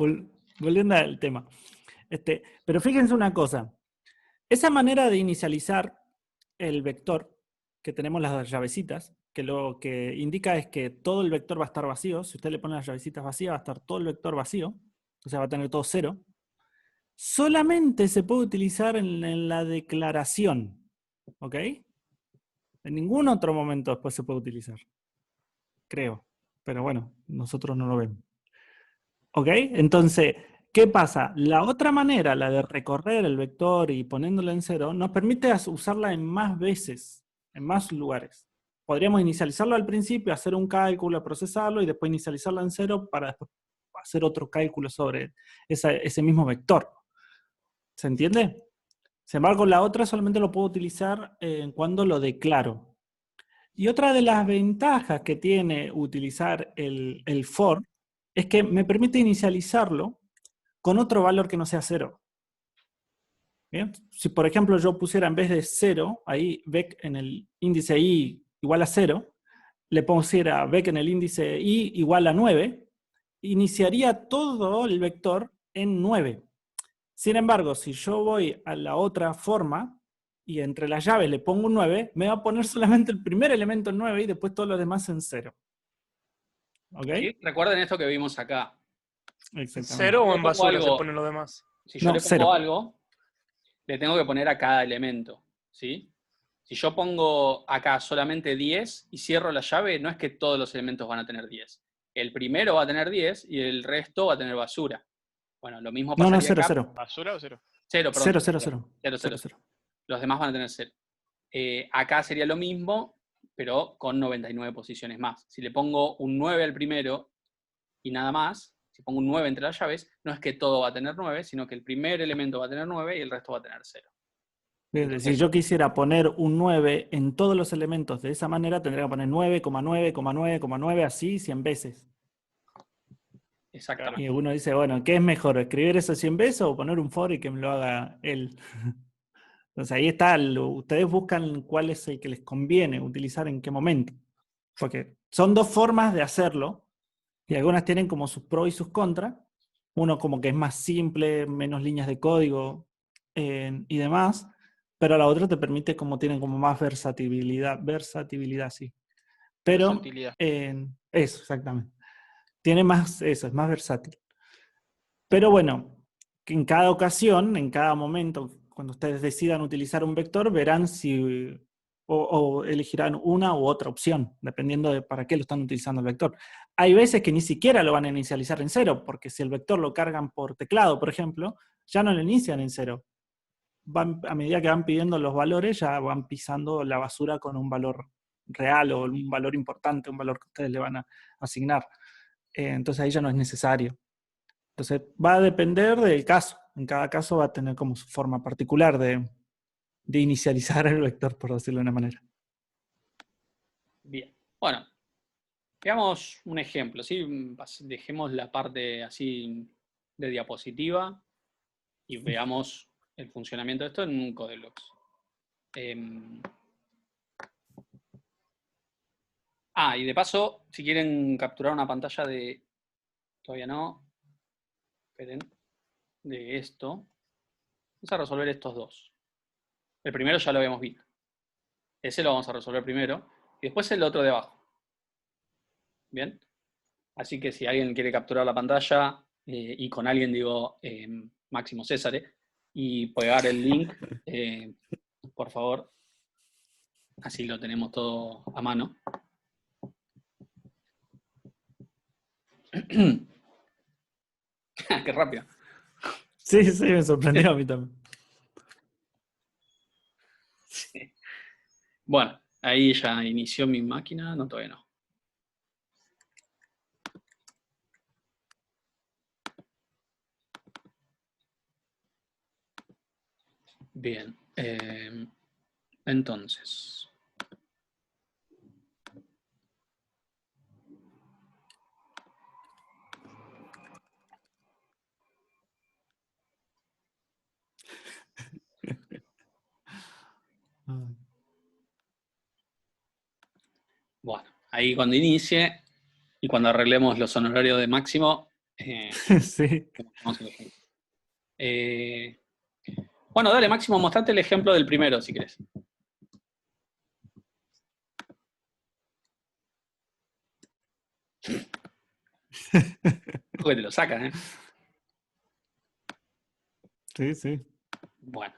volviendo al tema. Pero fíjense una cosa. Esa manera de inicializar el vector, que tenemos las llavecitas, que lo que indica es que todo el vector va a estar vacío. Si usted le pone las llavecitas vacías, va a estar todo el vector vacío. O sea, va a tener todo 0. Solamente se puede utilizar en la declaración. ¿Ok? En ningún otro momento después se puede utilizar. Creo. Pero bueno, nosotros no lo vemos. ¿Ok? Entonces, ¿qué pasa? La otra manera, la de recorrer el vector y poniéndolo en 0, nos permite usarla en más veces, en más lugares. Podríamos inicializarlo al principio, hacer un cálculo, procesarlo y después inicializarlo en 0 para después hacer otro cálculo sobre ese mismo vector. ¿Se entiende? Sin embargo, la otra solamente lo puedo utilizar cuando lo declaro. Y otra de las ventajas que tiene utilizar el for es que me permite inicializarlo con otro valor que no sea 0. ¿Bien? Si por ejemplo yo pusiera en vez de 0, ahí Beck en el índice i igual a 0, le pusiera Beck en el índice i igual a 9, iniciaría todo el vector en 9. Sin embargo, si yo voy a la otra forma y entre las llaves le pongo un 9, me va a poner solamente el primer elemento en 9 y después todos los demás en 0. ¿Ok? ¿Sí? Recuerden esto que vimos acá. Exactamente. 0 o Yo en pongo basura algo- se pone lo demás. Si yo No, le pongo 0. algo, le tengo que poner a cada elemento. ¿Sí? Si yo pongo acá solamente 10 y cierro la llave, no es que todos los elementos van a tener 10. El primero va a tener 10 y el resto va a tener basura. Bueno, lo mismo No, pasaría 0, acá. 0. ¿Basura o 0? 0, perdón. 0, 0, 0. 0, 0, 0. 0. Los demás van a tener 0. Acá sería lo mismo, pero con 99 posiciones más. Si le pongo un 9 al primero y nada más, si pongo un 9 entre las llaves, no es que todo va a tener 9, sino que el primer elemento va a tener 9 y el resto va a tener 0. Si yo quisiera poner un 9 en todos los elementos de esa manera, tendría que poner 9,9,9,9 así 100 veces. Exactamente. Y uno dice, bueno, ¿qué es mejor? ¿Escribir eso 100 veces o poner un for y que me lo haga él? Entonces ahí está, ustedes buscan cuál es el que les conviene utilizar en qué momento. Porque son dos formas de hacerlo y algunas tienen como sus pros y sus contras. Uno como que es más simple, menos líneas de código y demás, pero la otra te permite como tienen como más versatilidad, sí. Pero Versatilidad. eso, exactamente. Tiene más, eso, es más versátil. Pero bueno, que en cada ocasión, en cada momento, cuando ustedes decidan utilizar un vector, verán si o elegirán una u otra opción, dependiendo de para qué lo están utilizando el vector. Hay veces que ni siquiera lo van a inicializar en 0, porque si el vector lo cargan por teclado, por ejemplo, ya no lo inician en 0. A medida que van pidiendo los valores, ya van pisando la basura con un valor real o un valor importante, un valor que ustedes le van a asignar. Entonces ahí ya no es necesario. Entonces va a depender del caso. En cada caso va a tener como su forma particular de inicializar el vector, por decirlo de una manera. Bien. Bueno, veamos un ejemplo, ¿sí? Dejemos la parte así de diapositiva y veamos el funcionamiento de esto en un Codeblocks. Y de paso, si quieren capturar una pantalla de... Todavía no. Esperen. De esto. Vamos a resolver estos dos. El primero ya lo habíamos visto. Ese lo vamos a resolver primero. Y después el otro de abajo. ¿Bien? Así que si alguien quiere capturar la pantalla, y con alguien digo Máximo César, y pegar el link, por favor. Así lo tenemos todo a mano. Qué rápido. Sí, me sorprendió a mí también. Sí. Bueno, ahí ya inició mi máquina. No, todavía no. Bien. Entonces. Bueno, ahí cuando inicie y cuando arreglemos los honorarios de Máximo, Sí. vamos a ver. Bueno, dale, Máximo, mostrate el ejemplo del primero, si querés. Porque te lo sacan, ¿eh? Sí. Bueno,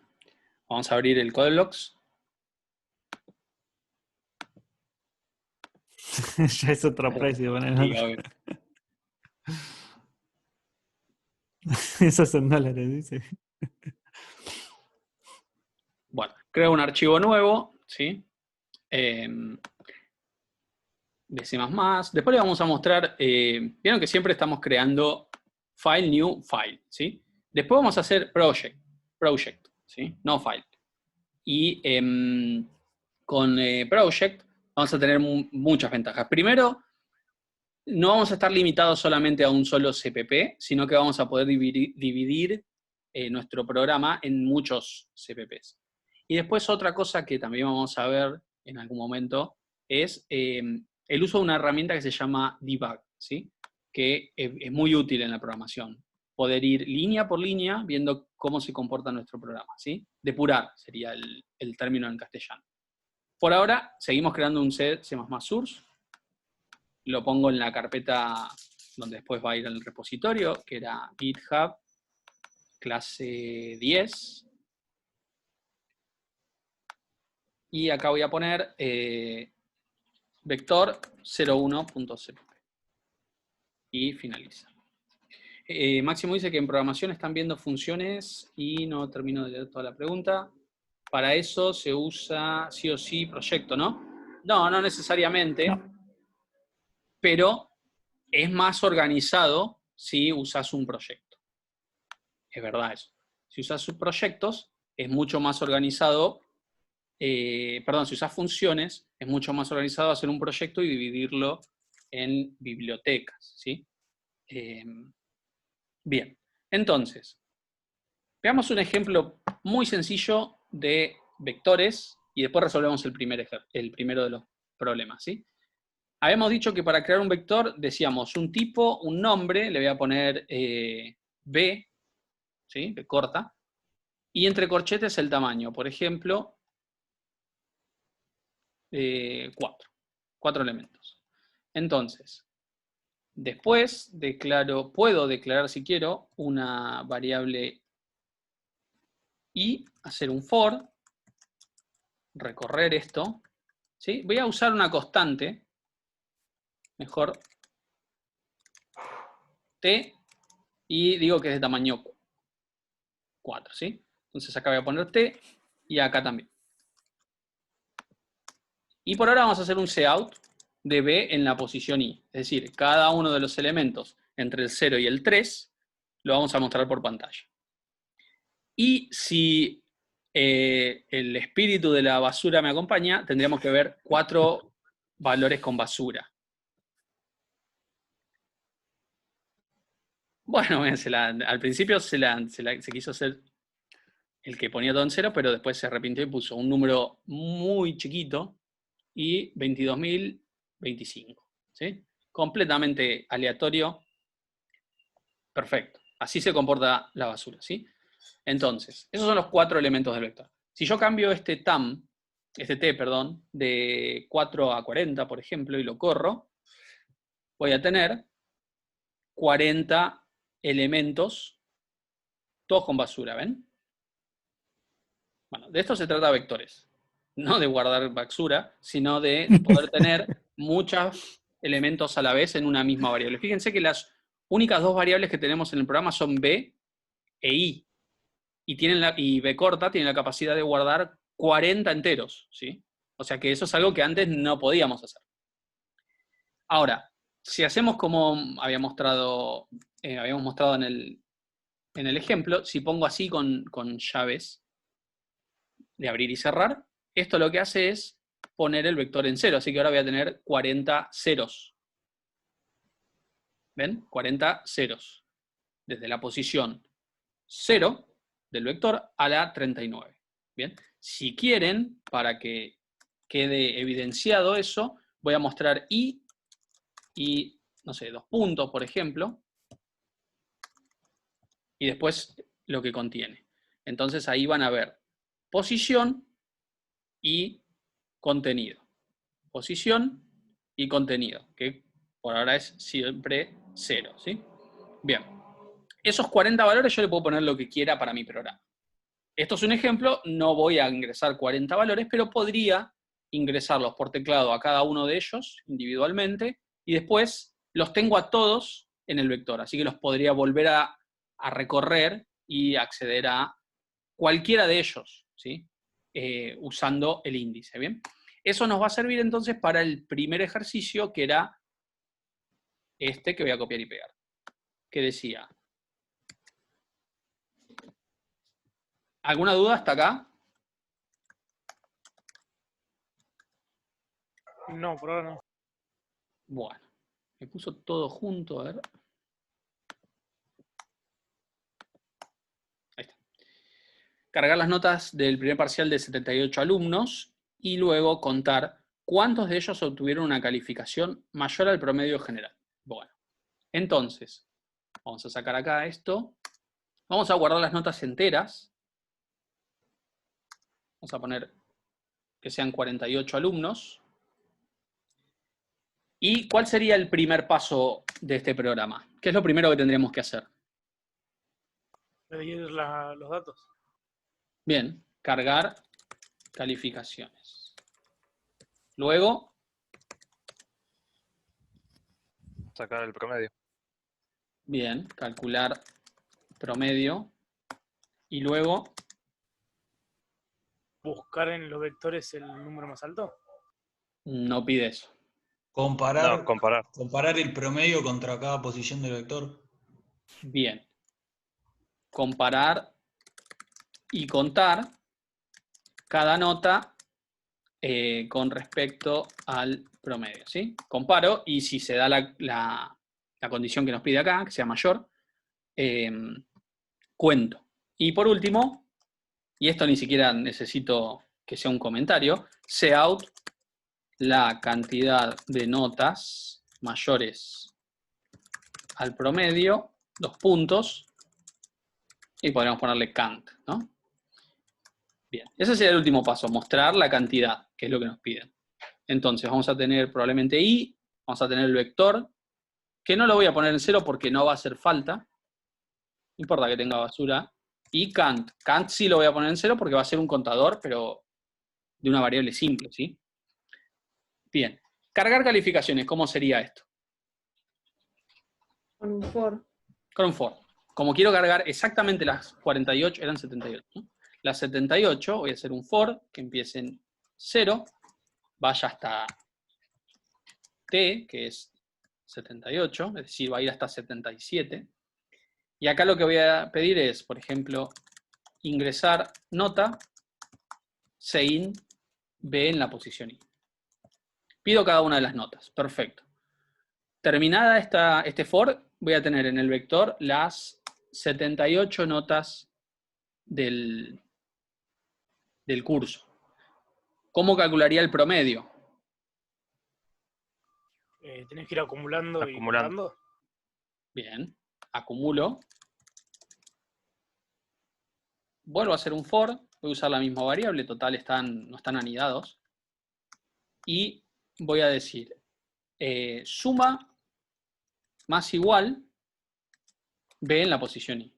vamos a abrir el Codeblocks. Ya es otro precio. Bueno, Sí, obvio. Eso es en dólares, dice. Bueno, creo un archivo nuevo, ¿sí? De C++. Después le vamos a mostrar, vieron que siempre estamos creando file, new, file, ¿sí? Después vamos a hacer project, ¿sí? No file. Y con project vamos a tener muchas ventajas. Primero, no vamos a estar limitados solamente a un solo CPP, sino que vamos a poder dividir nuestro programa en muchos CPPs. Y después otra cosa que también vamos a ver en algún momento es el uso de una herramienta que se llama debug, ¿sí? Que es muy útil en la programación. Poder ir línea por línea viendo cómo se comporta nuestro programa, ¿sí? Depurar sería el término en castellano. Por ahora, seguimos creando un C++ source. Lo pongo en la carpeta donde después va a ir al repositorio, que era GitHub, clase 10. Y acá voy a poner vector 01.cpp. Y finaliza. Máximo dice que en programación están viendo funciones y no termino de leer toda la pregunta. Para eso se usa sí o sí proyecto, ¿no? No, no necesariamente. No. Pero es más organizado si usas un proyecto. Es verdad eso. Si usas subproyectos, es mucho más organizado. Si usas funciones, es mucho más organizado hacer un proyecto y dividirlo en bibliotecas, ¿sí? Bien, entonces, veamos un ejemplo muy sencillo de vectores y después resolvemos el primero de los problemas, ¿sí? Habíamos dicho que para crear un vector decíamos un tipo, un nombre, le voy a poner B, ¿sí? B corta, y entre corchetes el tamaño, por ejemplo, 4 elementos. Entonces, después puedo declarar si quiero una variable y hacer un for, recorrer esto, ¿sí? Voy a usar una constante, mejor t, y digo que es de tamaño 4, ¿sí? Entonces acá voy a poner t y acá también. Y por ahora vamos a hacer un cout de b en la posición i. Es decir, cada uno de los elementos entre el 0 y el 3 lo vamos a mostrar por pantalla. Y si el espíritu de la basura me acompaña, tendríamos que ver 4 valores con basura. Bueno, al principio se quiso hacer el que ponía todo en cero, pero después se arrepintió y puso un número muy chiquito y 22.025. ¿Sí? Completamente aleatorio. Perfecto. Así se comporta la basura. ¿Sí? Entonces, esos son los 4 elementos del vector. Si yo cambio este t, de 4 a 40, por ejemplo, y lo corro, voy a tener 40 elementos, todos con basura, ¿ven? Bueno, de esto se trata vectores. No de guardar basura, sino de poder tener muchos elementos a la vez en una misma variable. Fíjense que las únicas 2 variables que tenemos en el programa son b e i. Y b corta tiene la capacidad de guardar 40 enteros, ¿sí? O sea que eso es algo que antes no podíamos hacer. Ahora, si hacemos como habíamos mostrado en el ejemplo, si pongo así con llaves de abrir y cerrar, esto lo que hace es poner el vector en 0, así que ahora voy a tener 40 ceros. ¿Ven? 40 ceros. Desde la posición 0 del vector a la 39. Bien, si quieren, para que quede evidenciado eso, voy a mostrar i y, no sé, 2 puntos, por ejemplo, y después lo que contiene. Entonces ahí van a ver posición y contenido. Posición y contenido, que por ahora es siempre 0, ¿sí? Bien. Esos 40 valores yo le puedo poner lo que quiera para mi programa. Esto es un ejemplo, no voy a ingresar 40 valores, pero podría ingresarlos por teclado a cada uno de ellos individualmente y después los tengo a todos en el vector, así que los podría volver a recorrer y acceder a cualquiera de ellos, ¿sí? Usando el índice, ¿bien? Eso nos va a servir entonces para el primer ejercicio, que era este que voy a copiar y pegar, que decía... ¿Alguna duda hasta acá? No, por ahora no. Bueno, me puso todo junto, a ver. Ahí está. Cargar las notas del primer parcial de 78 alumnos y luego contar cuántos de ellos obtuvieron una calificación mayor al promedio general. Bueno, entonces, vamos a sacar acá esto. Vamos a guardar las notas enteras. Vamos a poner que sean 48 alumnos. ¿Y cuál sería el primer paso de este programa? ¿Qué es lo primero que tendríamos que hacer? Pedir los datos. Bien, cargar calificaciones. Luego, sacar el promedio. Bien, calcular promedio. Y luego, Buscar en los vectores el número más alto. no pide eso. Comparar, No, comparar. comparar el promedio contra cada posición del vector. Bien. Comparar y contar cada nota con respecto al promedio, ¿sí? Comparo y si se da la condición que nos pide acá, que sea mayor, cuento. Y por último, y esto ni siquiera necesito que sea un comentario, cout la cantidad de notas mayores al promedio, 2 puntos, y podríamos ponerle count, ¿no? Bien, ese sería el último paso, mostrar la cantidad, que es lo que nos piden. Entonces vamos a tener probablemente i, vamos a tener el vector, que no lo voy a poner en 0 porque no va a hacer falta, no importa que tenga basura, y count. Count sí lo voy a poner en 0 porque va a ser un contador, pero de una variable simple, ¿sí? Bien. Cargar calificaciones, ¿cómo sería esto? Con un for. Con un for. Como quiero cargar exactamente las 48, eran 78, ¿no? Las 78, voy a hacer un for que empiece en 0, vaya hasta t, que es 78, es decir, va a ir hasta 77. Y acá lo que voy a pedir es, por ejemplo, ingresar nota sein b en la posición i. Pido cada una de las notas. Perfecto. Terminada este for, voy a tener en el vector las 78 notas del curso. ¿Cómo calcularía el promedio? Tenés que ir acumulando y Acumulando. contando. Bien, acumulo. Vuelvo a hacer un for, voy a usar la misma variable, total no están anidados. Y voy a decir suma más igual B en la posición I,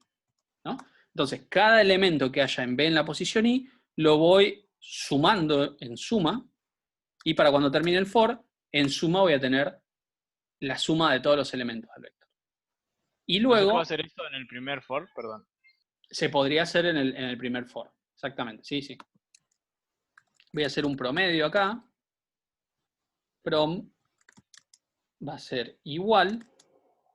¿no? Entonces, cada elemento que haya en B en la posición I, lo voy sumando en suma, y para cuando termine el for, en suma voy a tener la suma de todos los elementos del vector. Y ¿No se luego puede hacer esto en el primer for? Perdón. se podría hacer en el primer for. Exactamente, sí, sí. Voy a hacer un promedio acá. Prom va a ser igual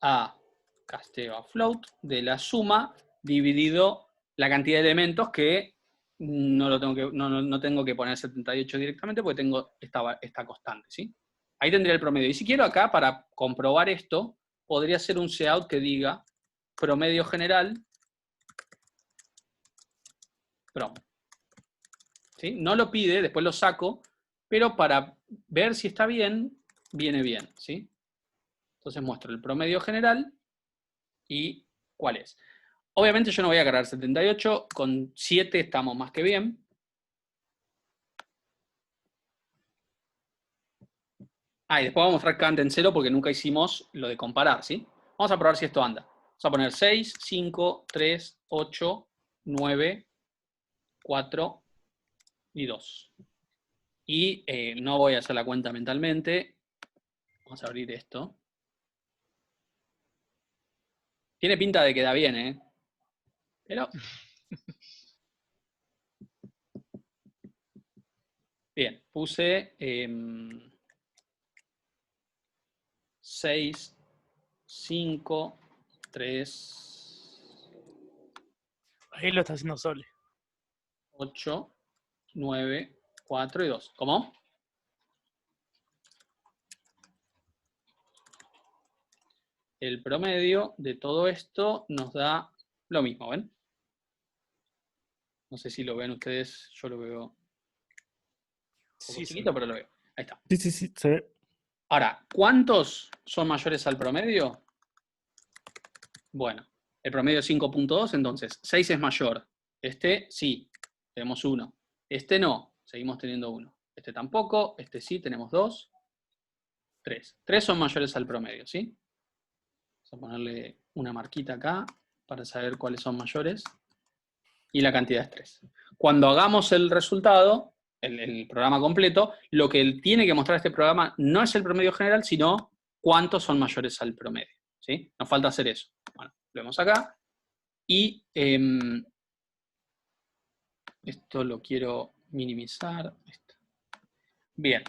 a casteo a float de la suma dividido la cantidad de elementos que no tengo que poner 78 directamente porque tengo esta constante, ¿sí? Ahí tendría el promedio. Y si quiero acá, para comprobar esto, podría hacer un cout que diga promedio general prom. ¿Sí? No lo pide, después lo saco, pero para ver si está bien, viene bien, ¿sí? Entonces muestro el promedio general y cuál es. Obviamente yo no voy a cargar 78, con 7 estamos más que bien. Y después vamos a mostrar Kant en 0 porque nunca hicimos lo de comparar, ¿sí? Vamos a probar si esto anda. Vamos a poner 6, 5, 3, 8, 9, 4 y 2. Y no voy a hacer la cuenta mentalmente. Vamos a abrir esto. Tiene pinta de que da bien, ¿eh? Pero... Bien, puse 6, 5, 3, Ahí lo está haciendo Sole. 8, 9, 4 y 2. ¿Cómo? El promedio de todo esto nos da lo mismo, ¿ven? No sé si lo ven ustedes, yo lo veo un poco Sí, chiquito, pero lo veo. Ahí está. Sí, sí, sí, se ve. Ahora, ¿cuántos son mayores al promedio? Bueno, el promedio es 5.2, entonces 6 es mayor. Este sí, tenemos 1. Este no, seguimos teniendo 1. Este tampoco, este sí, tenemos 2. 3. 3 son mayores al promedio, ¿sí? Vamos a ponerle una marquita acá para saber cuáles son mayores. Y la cantidad es 3. Cuando hagamos el resultado, el programa completo, lo que tiene que mostrar este programa no es el promedio general, sino cuántos son mayores al promedio, ¿sí? Nos falta hacer eso. Bueno, lo vemos acá. Y esto lo quiero minimizar. Bien.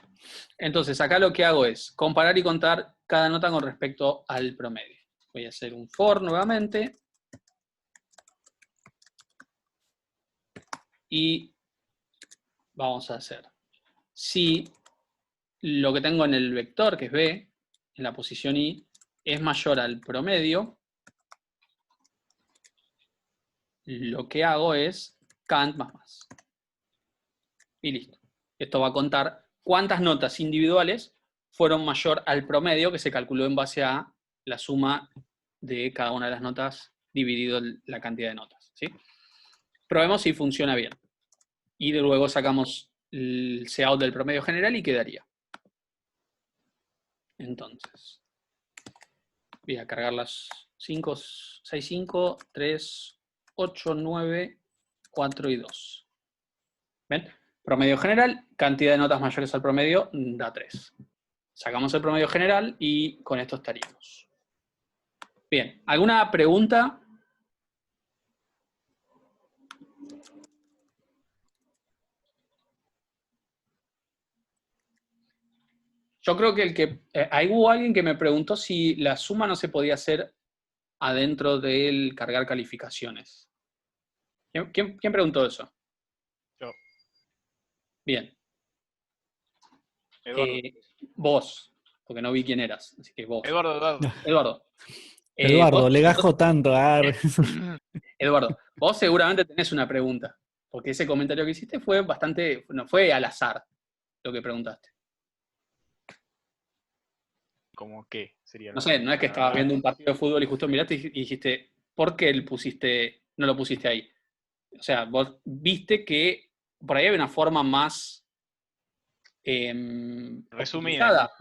Entonces, acá lo que hago es comparar y contar cada nota con respecto al promedio. Voy a hacer un for nuevamente. Y vamos a hacer, si lo que tengo en el vector, que es B, en la posición I, es mayor al promedio, lo que hago es Kant más. Y listo. Esto va a contar cuántas notas individuales fueron mayor al promedio que se calculó en base a la suma de cada una de las notas dividido la cantidad de notas, ¿sí? Probemos si funciona bien. Y de luego sacamos el cout del promedio general y quedaría. Entonces, voy a cargar las 5, 6, 5, 3, 8, 9, 4 y 2. ¿Ven? Promedio general, cantidad de notas mayores al promedio, da 3. Sacamos el promedio general y con esto estaríamos. Bien, ¿alguna pregunta? Yo creo que ahí hubo alguien que me preguntó si la suma no se podía hacer adentro del cargar calificaciones. ¿Quién preguntó eso? Yo. Bien. Eduardo. Vos, porque no vi quién eras, así que vos. Eduardo. Eduardo. Eduardo, Vos- le gajo tanto. Eduardo, vos seguramente tenés una pregunta, porque ese comentario que hiciste fue bastante, no fue al azar lo que preguntaste. ¿Cómo qué sería No sé, no es que estabas viendo un partido de fútbol y justo miraste y dijiste, ¿por qué no lo pusiste ahí? O sea, vos viste que por ahí había una forma más resumida, optimizada,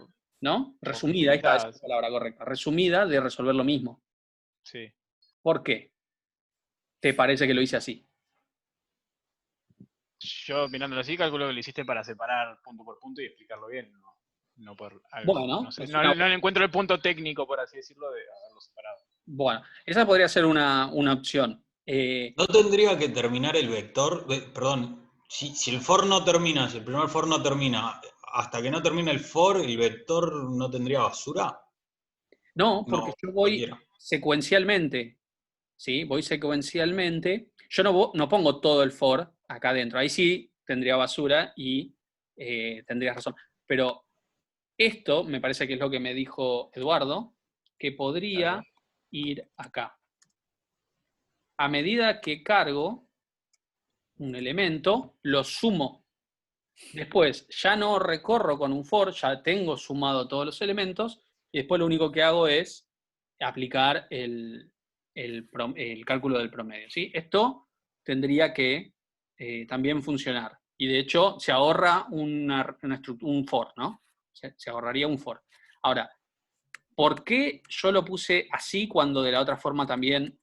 ¿no? Resumida, ahí está, esa es optimizada, la palabra correcta. Resumida de resolver lo mismo. sí. ¿Por qué te parece que lo hice así? Yo mirándolo así, calculo que lo hiciste para separar punto por punto y explicarlo bien, no por algo. Bueno, No sé, es no le encuentro el punto técnico, por así decirlo, de haberlo separado. bueno, esa podría ser una opción. ¿No tendría que terminar el vector? Perdón, si el for no termina, si el primer for no termina, hasta que no termine el for, ¿el vector no tendría basura? No, porque No, yo voy cualquiera. secuencialmente, ¿sí? Voy secuencialmente. Yo no pongo todo el for acá adentro. Ahí sí tendría basura y tendrías razón. Pero esto me parece que es lo que me dijo Eduardo, que podría Claro. ir acá. A medida que cargo un elemento, lo sumo. Después ya no recorro con un for, ya tengo sumado todos los elementos, y después lo único que hago es aplicar el cálculo del promedio. ¿Sí? Esto tendría que también funcionar. Y de hecho se ahorra un for, ¿no? Se ahorraría un for. Ahora, ¿por qué yo lo puse así cuando de la otra forma también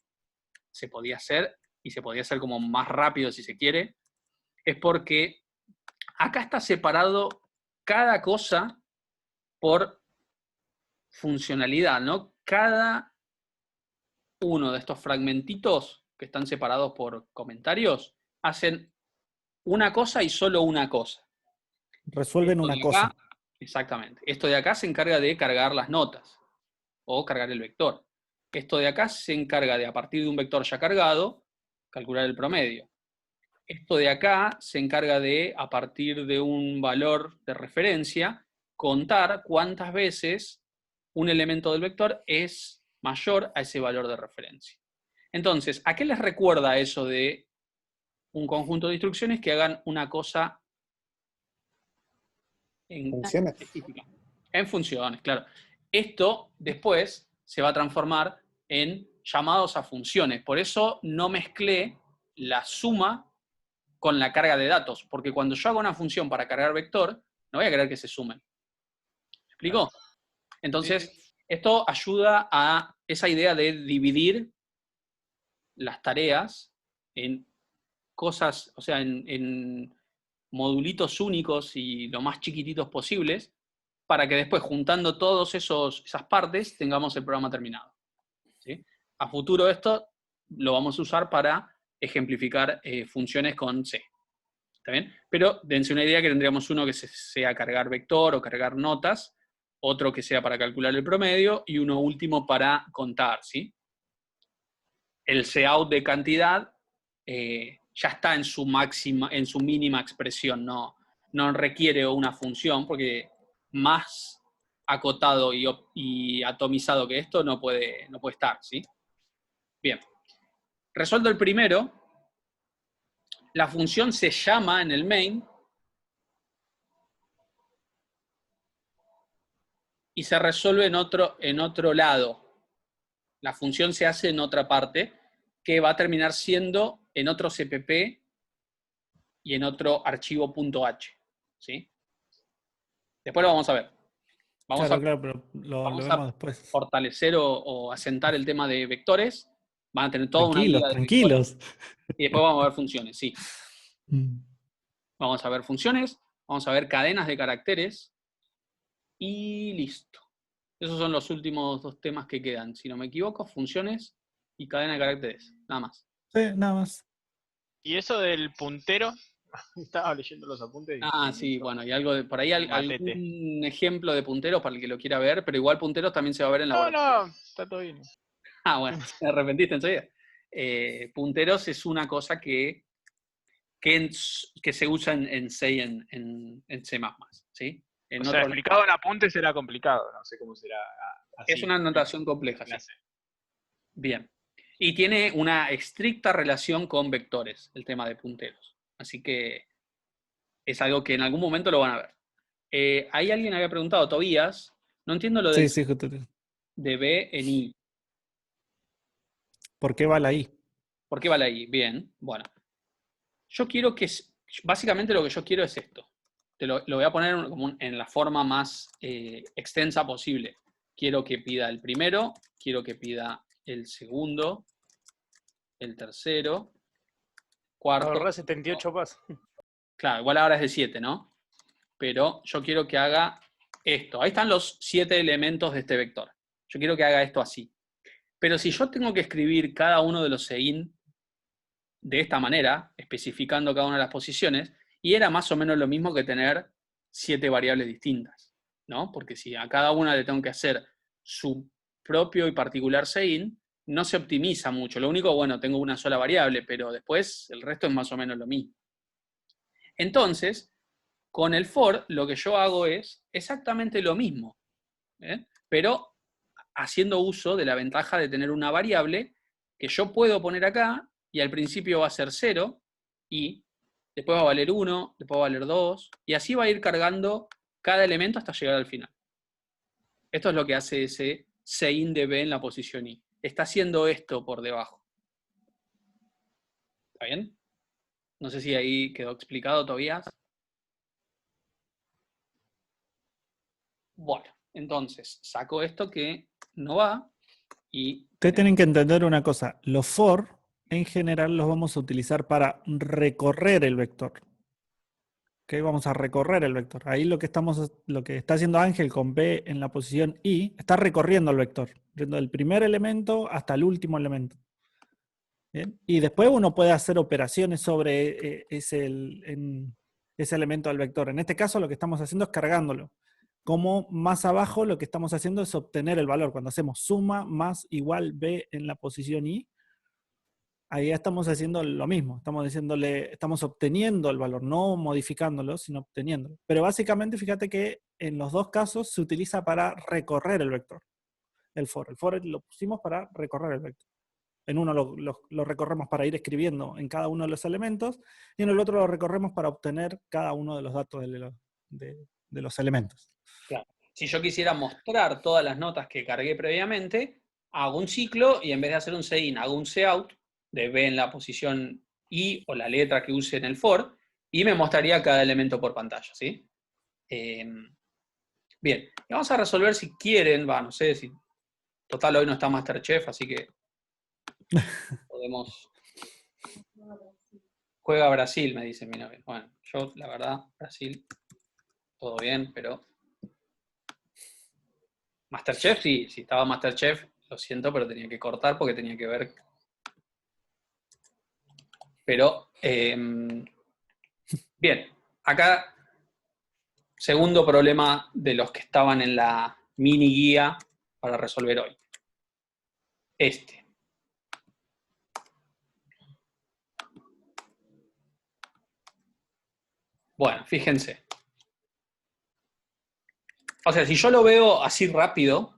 se podía hacer? Y se podía hacer como más rápido si se quiere. Es porque acá está separado cada cosa por funcionalidad, ¿no? Cada uno de estos fragmentitos que están separados por comentarios hacen una cosa y solo una cosa. Resuelven Esto una de cosa. acá, exactamente. Esto de acá se encarga de cargar las notas o cargar el vector. Esto de acá se encarga de, a partir de un vector ya cargado, calcular el promedio. Esto de acá se encarga de, a partir de un valor de referencia, contar cuántas veces un elemento del vector es mayor a ese valor de referencia. Entonces, ¿a qué les recuerda eso de un conjunto de instrucciones que hagan una cosa Funciones. específica? En funciones, claro. Esto después se va a transformar en llamados a funciones. Por eso no mezclé la suma con la carga de datos, porque cuando yo hago una función para cargar vector, no voy a querer que se sumen. ¿Me explico? Entonces, esto ayuda a esa idea de dividir las tareas en cosas, o sea, en modulitos únicos y lo más chiquititos posibles, para que después, juntando todas esas partes, tengamos el programa terminado. ¿Sí? A futuro esto lo vamos a usar para ejemplificar funciones con C. ¿Está bien? Pero dense una idea que tendríamos uno que sea cargar vector o cargar notas, otro que sea para calcular el promedio y uno último para contar, ¿sí? El cout de cantidad ya está en su mínima expresión, no requiere una función, porque más acotado y atomizado que esto no puede estar, ¿sí? Bien. Resuelto el primero, la función se llama en el main y se resuelve en otro lado. La función se hace en otra parte, que va a terminar siendo en otro CPP y en otro archivo .h. ¿Sí? Después lo vamos a ver. Vamos Claro, pero lo vamos vemos a después. fortalecer o asentar el tema de vectores. Van a tener toda una liga de Tranquilos. vectores. Y después vamos a ver funciones, sí. Vamos a ver funciones, vamos a ver cadenas de caracteres y listo. Esos son los últimos dos temas que quedan. Si no me equivoco, funciones y cadena de caracteres. Nada más. Sí, nada más. ¿Y eso del puntero? Estaba leyendo los apuntes. Sí, bueno, y algo por ahí Matete. algún ejemplo de punteros para el que lo quiera ver, pero igual punteros también se va a ver en la No, está todo bien. Bueno, te arrepentiste enseguida. Punteros es una cosa que se usa en C y en C++, ¿sí? O sea, explicado en apuntes será complicado, no sé cómo será así. Es una notación compleja, sí. Bien. Y tiene una estricta relación con vectores, el tema de punteros. Así que es algo que en algún momento lo van a ver. Ahí alguien había preguntado, Tobías, no entiendo lo Sí, del sí, justo. de B en I. ¿Por qué va la I? ¿Por qué va la I? Bien, bueno. Yo quiero que, básicamente lo que yo quiero es esto. Lo voy a poner como en la forma más extensa posible. Quiero que pida el primero, quiero que pida el segundo, el tercero, cuarto. Ahorrá 78 pasos. Claro, igual ahora es de 7, ¿no? Pero yo quiero que haga esto. Ahí están los 7 elementos de este vector. Yo quiero que haga esto así. Pero si yo tengo que escribir cada uno de los sein de esta manera, especificando cada una de las posiciones, y era más o menos lo mismo que tener 7 variables distintas, ¿no? Porque si a cada una le tengo que hacer su propio y particular sein, no se optimiza mucho. Lo único, bueno, tengo una sola variable, pero después el resto es más o menos lo mismo. Entonces, con el for, lo que yo hago es exactamente lo mismo, pero haciendo uso de la ventaja de tener una variable que yo puedo poner acá, y al principio va a ser 0, y después va a valer 1, después va a valer 2, y así va a ir cargando cada elemento hasta llegar al final. Esto es lo que hace ese sein de B en la posición I. Está haciendo esto por debajo. ¿Está bien? No sé si ahí quedó explicado, Tobías. Bueno, entonces saco esto que no va y... Ustedes tienen que entender una cosa. Los for, en general, los vamos a utilizar para recorrer el vector. ¿Ok? Vamos a recorrer el vector. Ahí lo que está haciendo Ángel con B en la posición I, está recorriendo el vector. Yendo del primer elemento hasta el último elemento. ¿Bien? Y después uno puede hacer operaciones sobre ese elemento del vector. En este caso lo que estamos haciendo es cargándolo. Como más abajo lo que estamos haciendo es obtener el valor. Cuando hacemos suma más igual B en la posición I, ahí ya estamos haciendo lo mismo. Estamos obteniendo el valor, no modificándolo, sino obteniéndolo. Pero básicamente fíjate que en los dos casos se utiliza para recorrer el vector. El for. El for lo pusimos para recorrer el vector. En uno lo recorremos para ir escribiendo en cada uno de los elementos, y en el otro lo recorremos para obtener cada uno de los datos de los elementos. Claro. Si yo quisiera mostrar todas las notas que cargué previamente, hago un ciclo y en vez de hacer un sein, hago un cout de B en la posición I o la letra que use en el for, y me mostraría cada elemento por pantalla, ¿sí? Bien, y vamos a resolver si quieren, no sé si... Total, hoy no está Masterchef, así que podemos... Juega Brasil, me dice mi novia. Bueno, yo, la verdad, Brasil, todo bien, pero... Masterchef, sí, si estaba Masterchef, lo siento, pero tenía que cortar porque tenía que ver. Pero, bien, acá, segundo problema de los que estaban en la mini guía para resolver hoy. Este. Bueno, fíjense. O sea, si yo lo veo así rápido,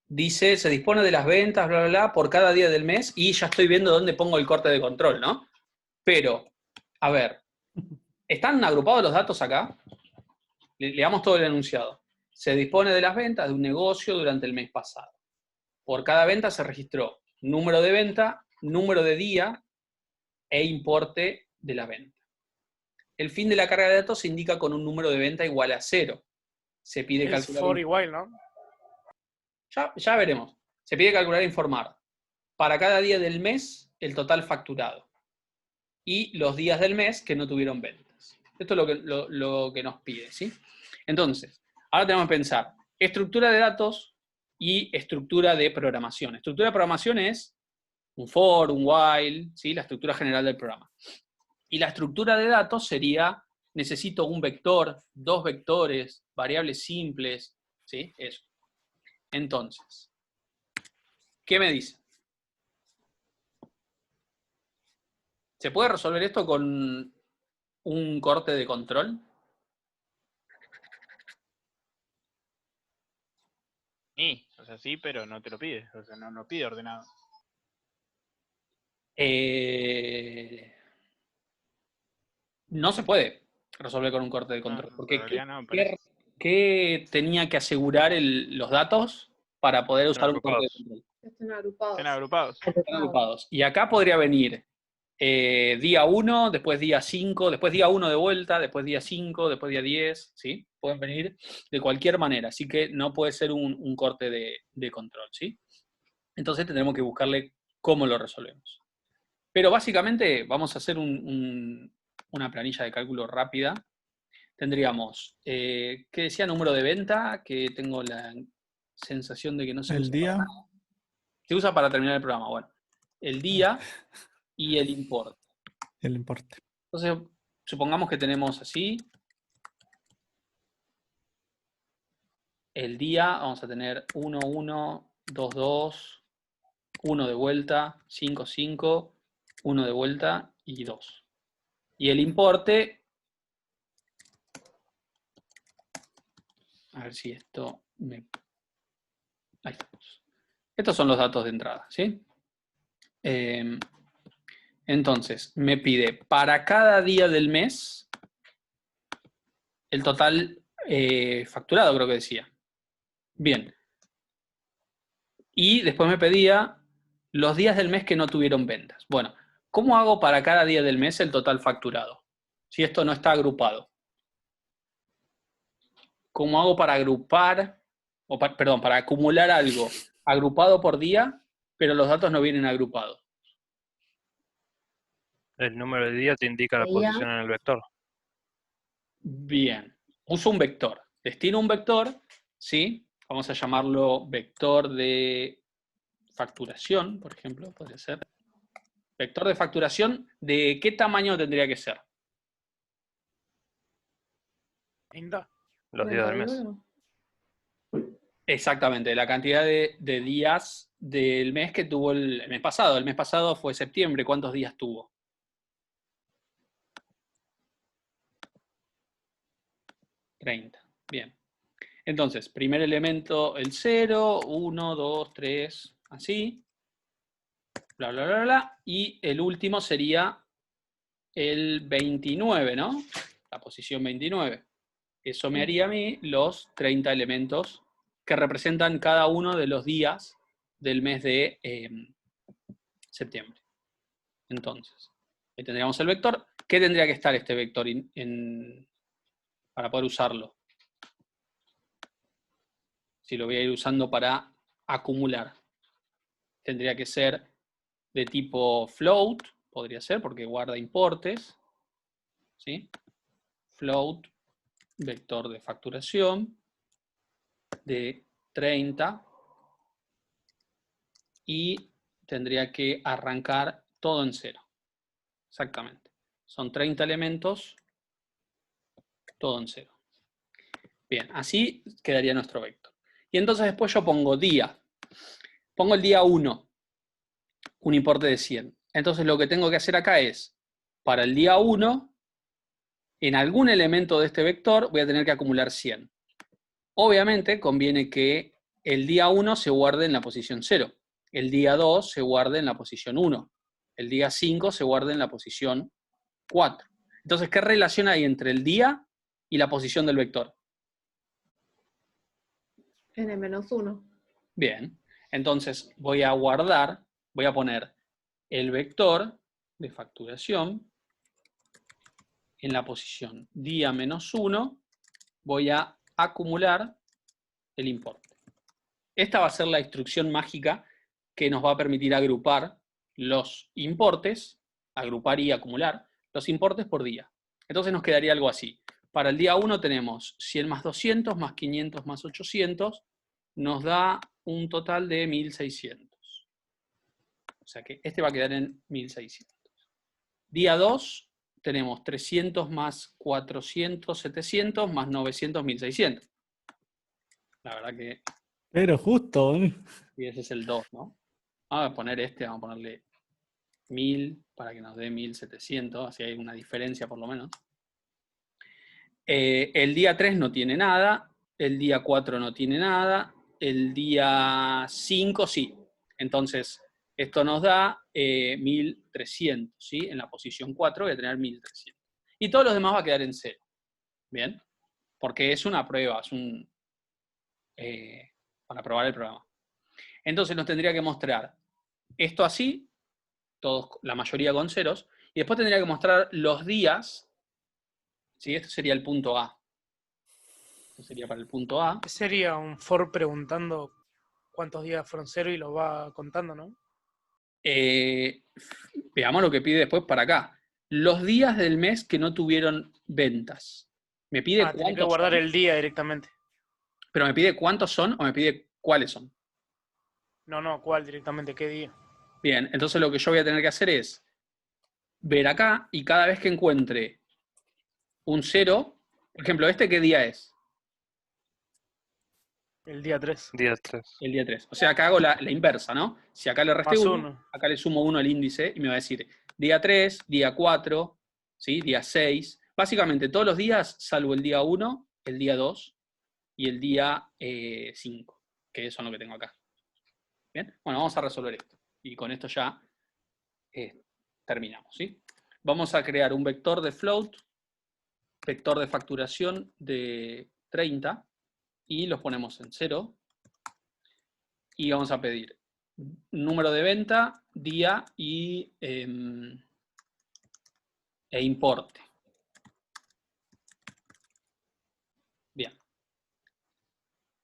dice, se dispone de las ventas, bla, bla, bla, por cada día del mes, y ya estoy viendo dónde pongo el corte de control, ¿no? Pero, a ver, ¿están agrupados los datos acá? Leamos todo el enunciado. Se dispone de las ventas de un negocio durante el mes pasado. Por cada venta se registró número de venta, número de día e importe de la venta. El fin de la carga de datos se indica con un número de venta igual a 0. Se pide Es calcular... for igual, ¿no? Ya veremos. Se pide calcular e informar. Para cada día del mes, el total facturado. Y los días del mes que no tuvieron ventas. Esto es lo que nos pide, ¿sí? Entonces, ahora tenemos que pensar estructura de datos y estructura de programación. Estructura de programación es un for, un while, ¿sí? La estructura general del programa. Y la estructura de datos sería, necesito un vector, dos vectores, variables simples, ¿sí? Eso. Entonces, ¿qué me dice? ¿Se puede resolver esto con un corte de control? Sí, o sea, sí, pero no te lo pide. O sea, no pide ordenado. No se puede resolver con un corte de control. No, Porque en realidad no, ¿qué tenía que asegurar los datos para poder Están usar un corte de agrupados. control? Están agrupados. están agrupados. Están agrupados. Y acá podría venir día 1, después día 5, después día 1 de vuelta, después día 5, después día 10, ¿sí? Pueden venir de cualquier manera, así que no puede ser un corte de control, ¿sí? Entonces tendremos que buscarle cómo lo resolvemos. Pero básicamente vamos a hacer una planilla de cálculo rápida. Tendríamos, ¿qué decía? Número de venta, que tengo la sensación de que no se El usa día. para nada. Se usa para terminar el programa, bueno. El día y el importe. El importe. Entonces, supongamos que tenemos así. El día, vamos a tener 1, 1, 2, 2, 1 de vuelta, 5, 5, 1 de vuelta y 2. Y el importe, a ver si esto me... Ahí estamos. Estos son los datos de entrada, ¿sí? Entonces, me pide para cada día del mes el total facturado, creo que decía. Bien. Y después me pedía los días del mes que no tuvieron ventas. Bueno, ¿cómo hago para cada día del mes el total facturado? Si esto no está agrupado. ¿Cómo hago para agrupar, perdón, para acumular algo agrupado por día, pero los datos no vienen agrupados? El número de día te indica la Día. posición en el vector. Bien. Uso un vector. Destino un vector, ¿sí? Vamos a llamarlo vector de facturación, por ejemplo, podría ser. Vector de facturación, ¿de qué tamaño tendría que ser? 30. Los días del mes. 31. Exactamente, la cantidad de días del mes que tuvo el mes pasado. El mes pasado fue septiembre. ¿Cuántos días tuvo? $30. Bien. Entonces, primer elemento, el 0, 1, 2, 3, así. Bla, bla, bla, bla. Y el último sería el 29, ¿no? La posición 29. Eso me haría a mí los 30 elementos que representan cada uno de los días del mes de septiembre. Entonces, ahí tendríamos el vector. ¿Qué tendría que estar este vector para poder usarlo? Si lo voy a ir usando para acumular. Tendría que ser de tipo float, podría ser, porque guarda importes. ¿Sí? Float, vector de facturación, de 30. Y tendría que arrancar todo en 0. Exactamente. Son 30 elementos, todo en 0. Bien, así quedaría nuestro vector. Y entonces después yo pongo día. Pongo el día 1, un importe de 100. Entonces lo que tengo que hacer acá es, para el día 1, en algún elemento de este vector voy a tener que acumular 100. Obviamente conviene que el día 1 se guarde en la posición 0. El día 2 se guarde en la posición 1. El día 5 se guarde en la posición 4. Entonces, ¿qué relación hay entre el día y la posición del vector? N-1. Bien. Entonces, voy a guardar, voy a poner el vector de facturación en la posición día menos 1. Voy a acumular el importe. Esta va a ser la instrucción mágica que nos va a permitir agrupar los importes, agrupar y acumular los importes por día. Entonces nos quedaría algo así. Para el día 1 tenemos 100 más 200 más 500 más 800, nos da un total de 1600. O sea que este va a quedar en 1600. Día 2 tenemos 300 más 400, 700 más 900, 1600. La verdad que... Pero justo, ¿eh? Y ese es el 2, ¿no? Vamos a poner vamos a ponerle 1000 para que nos dé 1700, así hay una diferencia por lo menos. El día 3 no tiene nada, el día 4 no tiene nada, el día 5 sí. Entonces, esto nos da 1300, ¿sí? En la posición 4 voy a tener 1300. Y todos los demás va a quedar en 0. ¿Bien? Porque es una prueba, es un... para probar el programa. Entonces nos tendría que mostrar esto así, todos, la mayoría con ceros, y después tendría que mostrar los días, ¿sí? Esto sería el punto A. Esto sería para el punto A. Sería un for preguntando cuántos días fueron 0 y lo va contando, ¿no? Veamos lo que pide después para acá. Los días del mes que no tuvieron ventas. Me pide Tiene que cuántos guardar son, el día directamente. pero me pide cuántos son o me pide cuáles son. No, ¿cuál directamente? ¿Qué día? Bien, entonces lo que yo voy a tener que hacer es ver acá y cada vez que encuentre un 0, por ejemplo, ¿este qué día es? El día 3. Día 3. El día 3. O sea, acá hago la inversa, ¿no? Si acá le resté Más 1, uno. acá le sumo 1 al índice y me va a decir día 3, día 4, ¿sí? Día 6. Básicamente todos los días, salvo el día 1, el día 2 y el día 5, que son lo que tengo acá. Bien, bueno, vamos a resolver esto. Y con esto ya terminamos, ¿sí? Vamos a crear un vector de float, vector de facturación de 30, y los ponemos en 0. Y vamos a pedir número de venta, día y importe. Bien.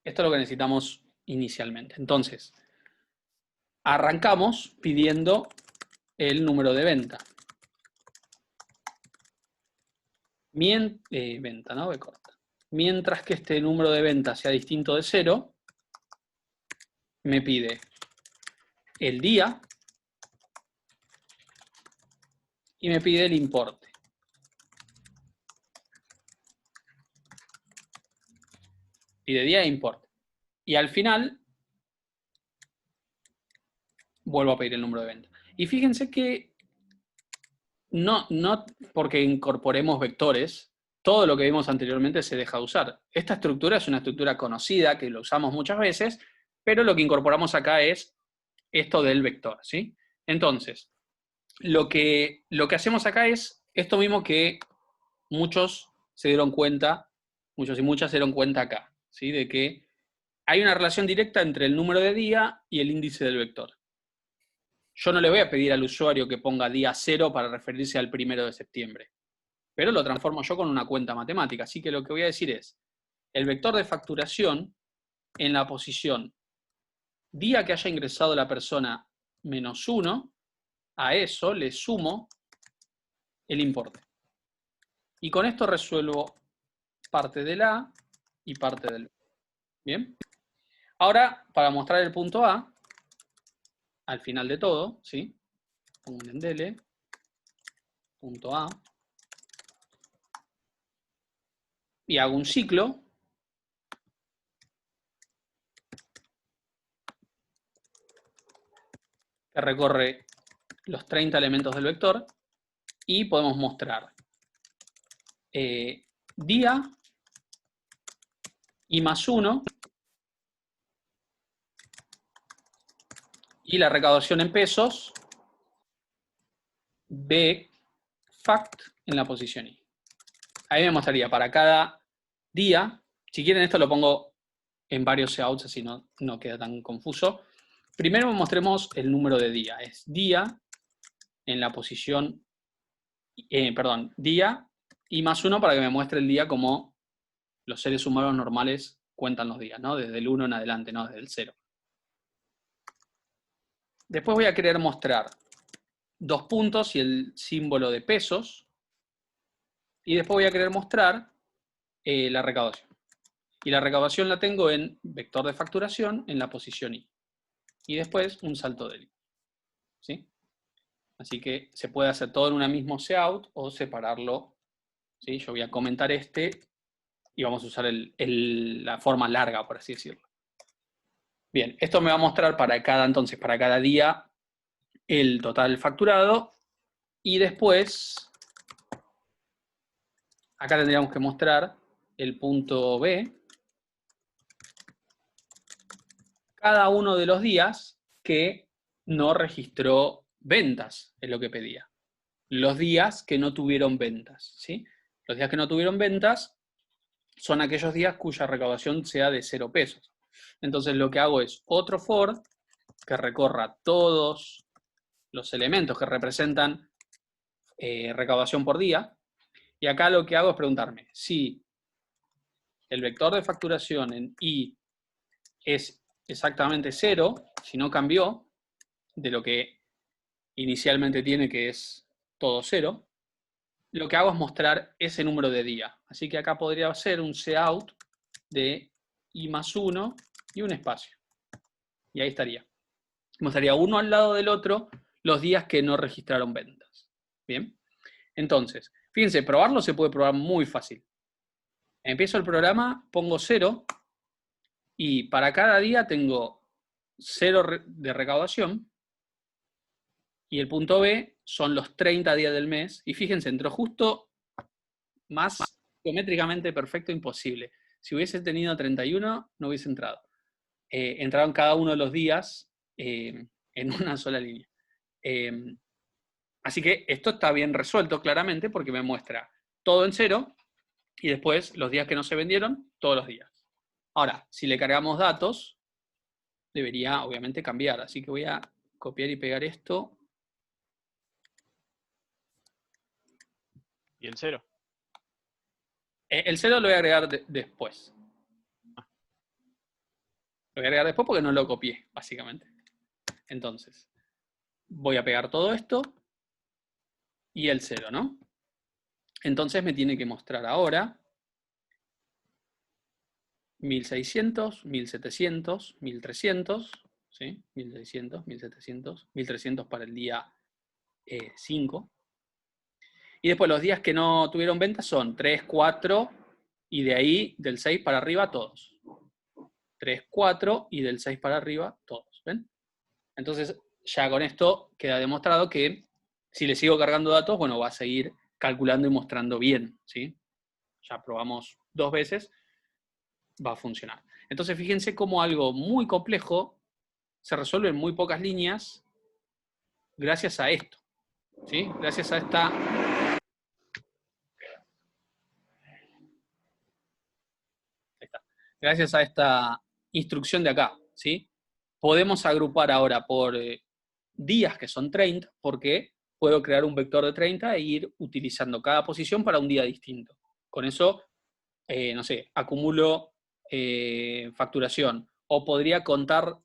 Esto es lo que necesitamos inicialmente. Entonces, arrancamos pidiendo el número de venta. Venta, ¿no? B corta. Mientras que este número de venta sea distinto de 0, me pide el día y me pide el importe. Pide día e importe. Y al final vuelvo a pedir el número de venta. Y fíjense que no porque incorporemos vectores, todo lo que vimos anteriormente se deja de usar. Esta estructura es una estructura conocida, que lo usamos muchas veces, pero lo que incorporamos acá es esto del vector, ¿sí? Entonces, lo que hacemos acá es esto mismo que muchos se dieron cuenta, muchos y muchas se dieron cuenta acá, ¿sí? De que hay una relación directa entre el número de día y el índice del vector. Yo no le voy a pedir al usuario que ponga día 0 para referirse al 1 de septiembre, pero lo transformo yo con una cuenta matemática. Así que lo que voy a decir es, el vector de facturación en la posición día que haya ingresado la persona menos 1, a eso le sumo el importe. Y con esto resuelvo parte del A y parte del B. ¿Bien? Ahora, para mostrar el punto A, al final de todo, ¿sí? Pongo un endele, punto A, y hago un ciclo que recorre los 30 elementos del vector y podemos mostrar día y más 1 y la recaudación en pesos B fact en la posición I. Ahí me mostraría para cada día, si quieren esto lo pongo en varios outs así no queda tan confuso. Primero mostremos el número de día, es día en la posición, día y más 1 para que me muestre el día como los seres humanos normales cuentan los días, ¿no? Desde el 1 en adelante, no desde el 0. Después voy a querer mostrar 2 puntos y el símbolo de pesos. Y después voy a querer mostrar la recaudación. Y la recaudación la tengo en vector de facturación en la posición I. Y después un salto de línea. ¿Sí? Así que se puede hacer todo en una mismo cout o separarlo. ¿Sí? Yo voy a comentar este y vamos a usar la forma larga, por así decirlo. Bien, esto me va a mostrar para cada día el total facturado y después acá tendríamos que mostrar el punto B, cada uno de los días que no registró ventas, es lo que pedía. Los días que no tuvieron ventas, ¿sí? Los días que no tuvieron ventas son aquellos días cuya recaudación sea de 0 pesos. Entonces lo que hago es otro for que recorra todos los elementos que representan recaudación por día. Y acá lo que hago es preguntarme si el vector de facturación en I es exactamente 0, si no cambió de lo que inicialmente tiene, que es todo 0, lo que hago es mostrar ese número de día. Así que acá podría ser un cout de I más 1 y un espacio. Y ahí estaría. Mostraría uno al lado del otro los días que no registraron ventas. Bien. Entonces, fíjense, probarlo se puede probar muy fácil. Empiezo el programa, pongo 0 y para cada día tengo 0 de recaudación y el punto B son los 30 días del mes. Y fíjense, entró justo más geométricamente perfecto imposible. Si hubiese tenido 31, no hubiese entrado. Entraron cada uno de los días en una sola línea. Así que esto está bien resuelto claramente porque me muestra todo en 0 y después los días que no se vendieron, todos los días. Ahora, si le cargamos datos, debería obviamente cambiar. Así que voy a copiar y pegar esto. ¿Y el 0? El 0 lo voy a agregar después. Lo voy a agregar después porque no lo copié, básicamente. Entonces, voy a pegar todo esto y el 0, ¿no? Entonces me tiene que mostrar ahora 1600, 1700, 1300, ¿sí? 1600, 1700, 1300 para el día 5. Y después los días que no tuvieron ventas son 3, 4 y de ahí del 6 para arriba todos. 3, 4 y del 6 para arriba todos. ¿Ven? Entonces ya con esto queda demostrado que si le sigo cargando datos, bueno, va a seguir calculando y mostrando bien, ¿sí? Ya probamos 2 veces, va a funcionar. Entonces fíjense cómo algo muy complejo se resuelve en muy pocas líneas gracias a esto, ¿sí? Gracias a esta... Ahí está. Gracias a esta instrucción de acá, ¿sí? Podemos agrupar ahora por días que son 30, porque puedo crear un vector de 30 e ir utilizando cada posición para un día distinto. Con eso, no sé, acumulo facturación. O podría contar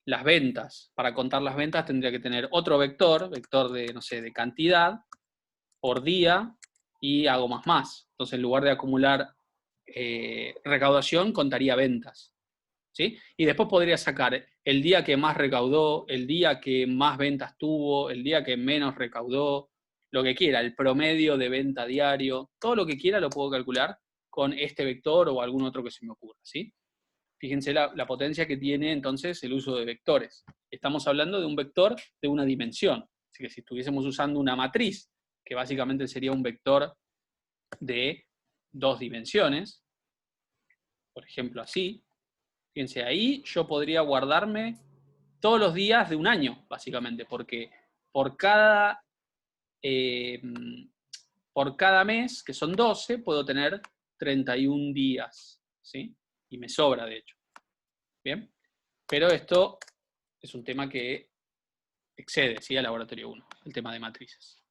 las ventas. Para contar las ventas tendría que tener otro vector de, no sé, de cantidad por día y hago más. Entonces, en lugar de acumular recaudación, contaría ventas. ¿Sí? Y después podría sacar el día que más recaudó, el día que más ventas tuvo, el día que menos recaudó, lo que quiera, el promedio de venta diario, todo lo que quiera lo puedo calcular con este vector o algún otro que se me ocurra, ¿sí? Fíjense la potencia que tiene entonces el uso de vectores. Estamos hablando de un vector de una dimensión. Así que si estuviésemos usando una matriz, que básicamente sería un vector de 2 dimensiones, por ejemplo así, fíjense, ahí yo podría guardarme todos los días de un año, básicamente, porque por cada mes, que son 12, puedo tener 31 días, ¿sí? Y me sobra, de hecho. ¿Bien? Pero esto es un tema que excede, ¿sí? Al laboratorio 1, el tema de matrices.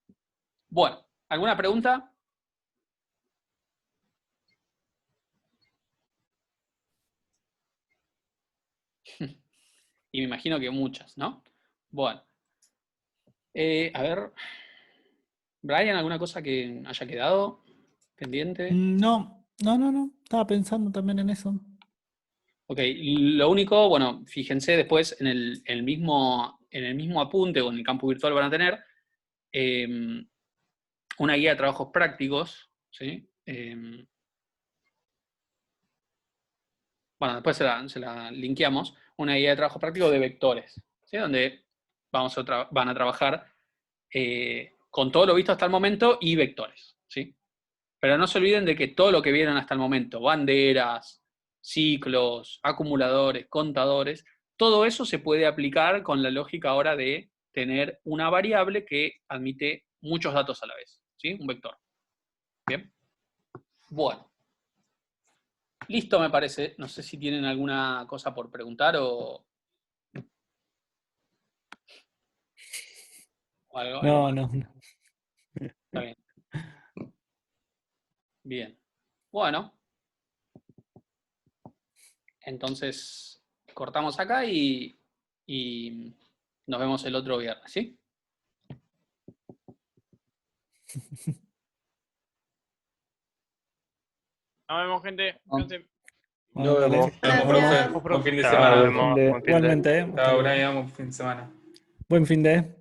Bueno, ¿alguna pregunta? Y me imagino que muchas, ¿no? Bueno. A ver. Brian, ¿alguna cosa que haya quedado pendiente? No. Estaba pensando también en eso. Ok, lo único, bueno, fíjense después en el mismo apunte o en el campo virtual van a tener una guía de trabajos prácticos, ¿sí? Bueno, después se la linkeamos, una guía de trabajo práctico de vectores, ¿sí? Donde van a trabajar con todo lo visto hasta el momento y vectores, ¿sí? Pero no se olviden de que todo lo que vieron hasta el momento, banderas, ciclos, acumuladores, contadores, todo eso se puede aplicar con la lógica ahora de tener una variable que admite muchos datos a la vez, ¿sí? Un vector. Bien. Bueno. Listo, me parece. No sé si tienen alguna cosa por preguntar o algo. No. Está bien. Bien. Bueno. Entonces, cortamos acá y nos vemos el otro viernes, ¿sí? Nos vemos, gente. Descansen. Bueno, Nos dale. vemos. Gracias. Buen fin de Chao, semana. buen fin de- Igualmente, Chao, Brian. Buen fin de semana. buen fin de.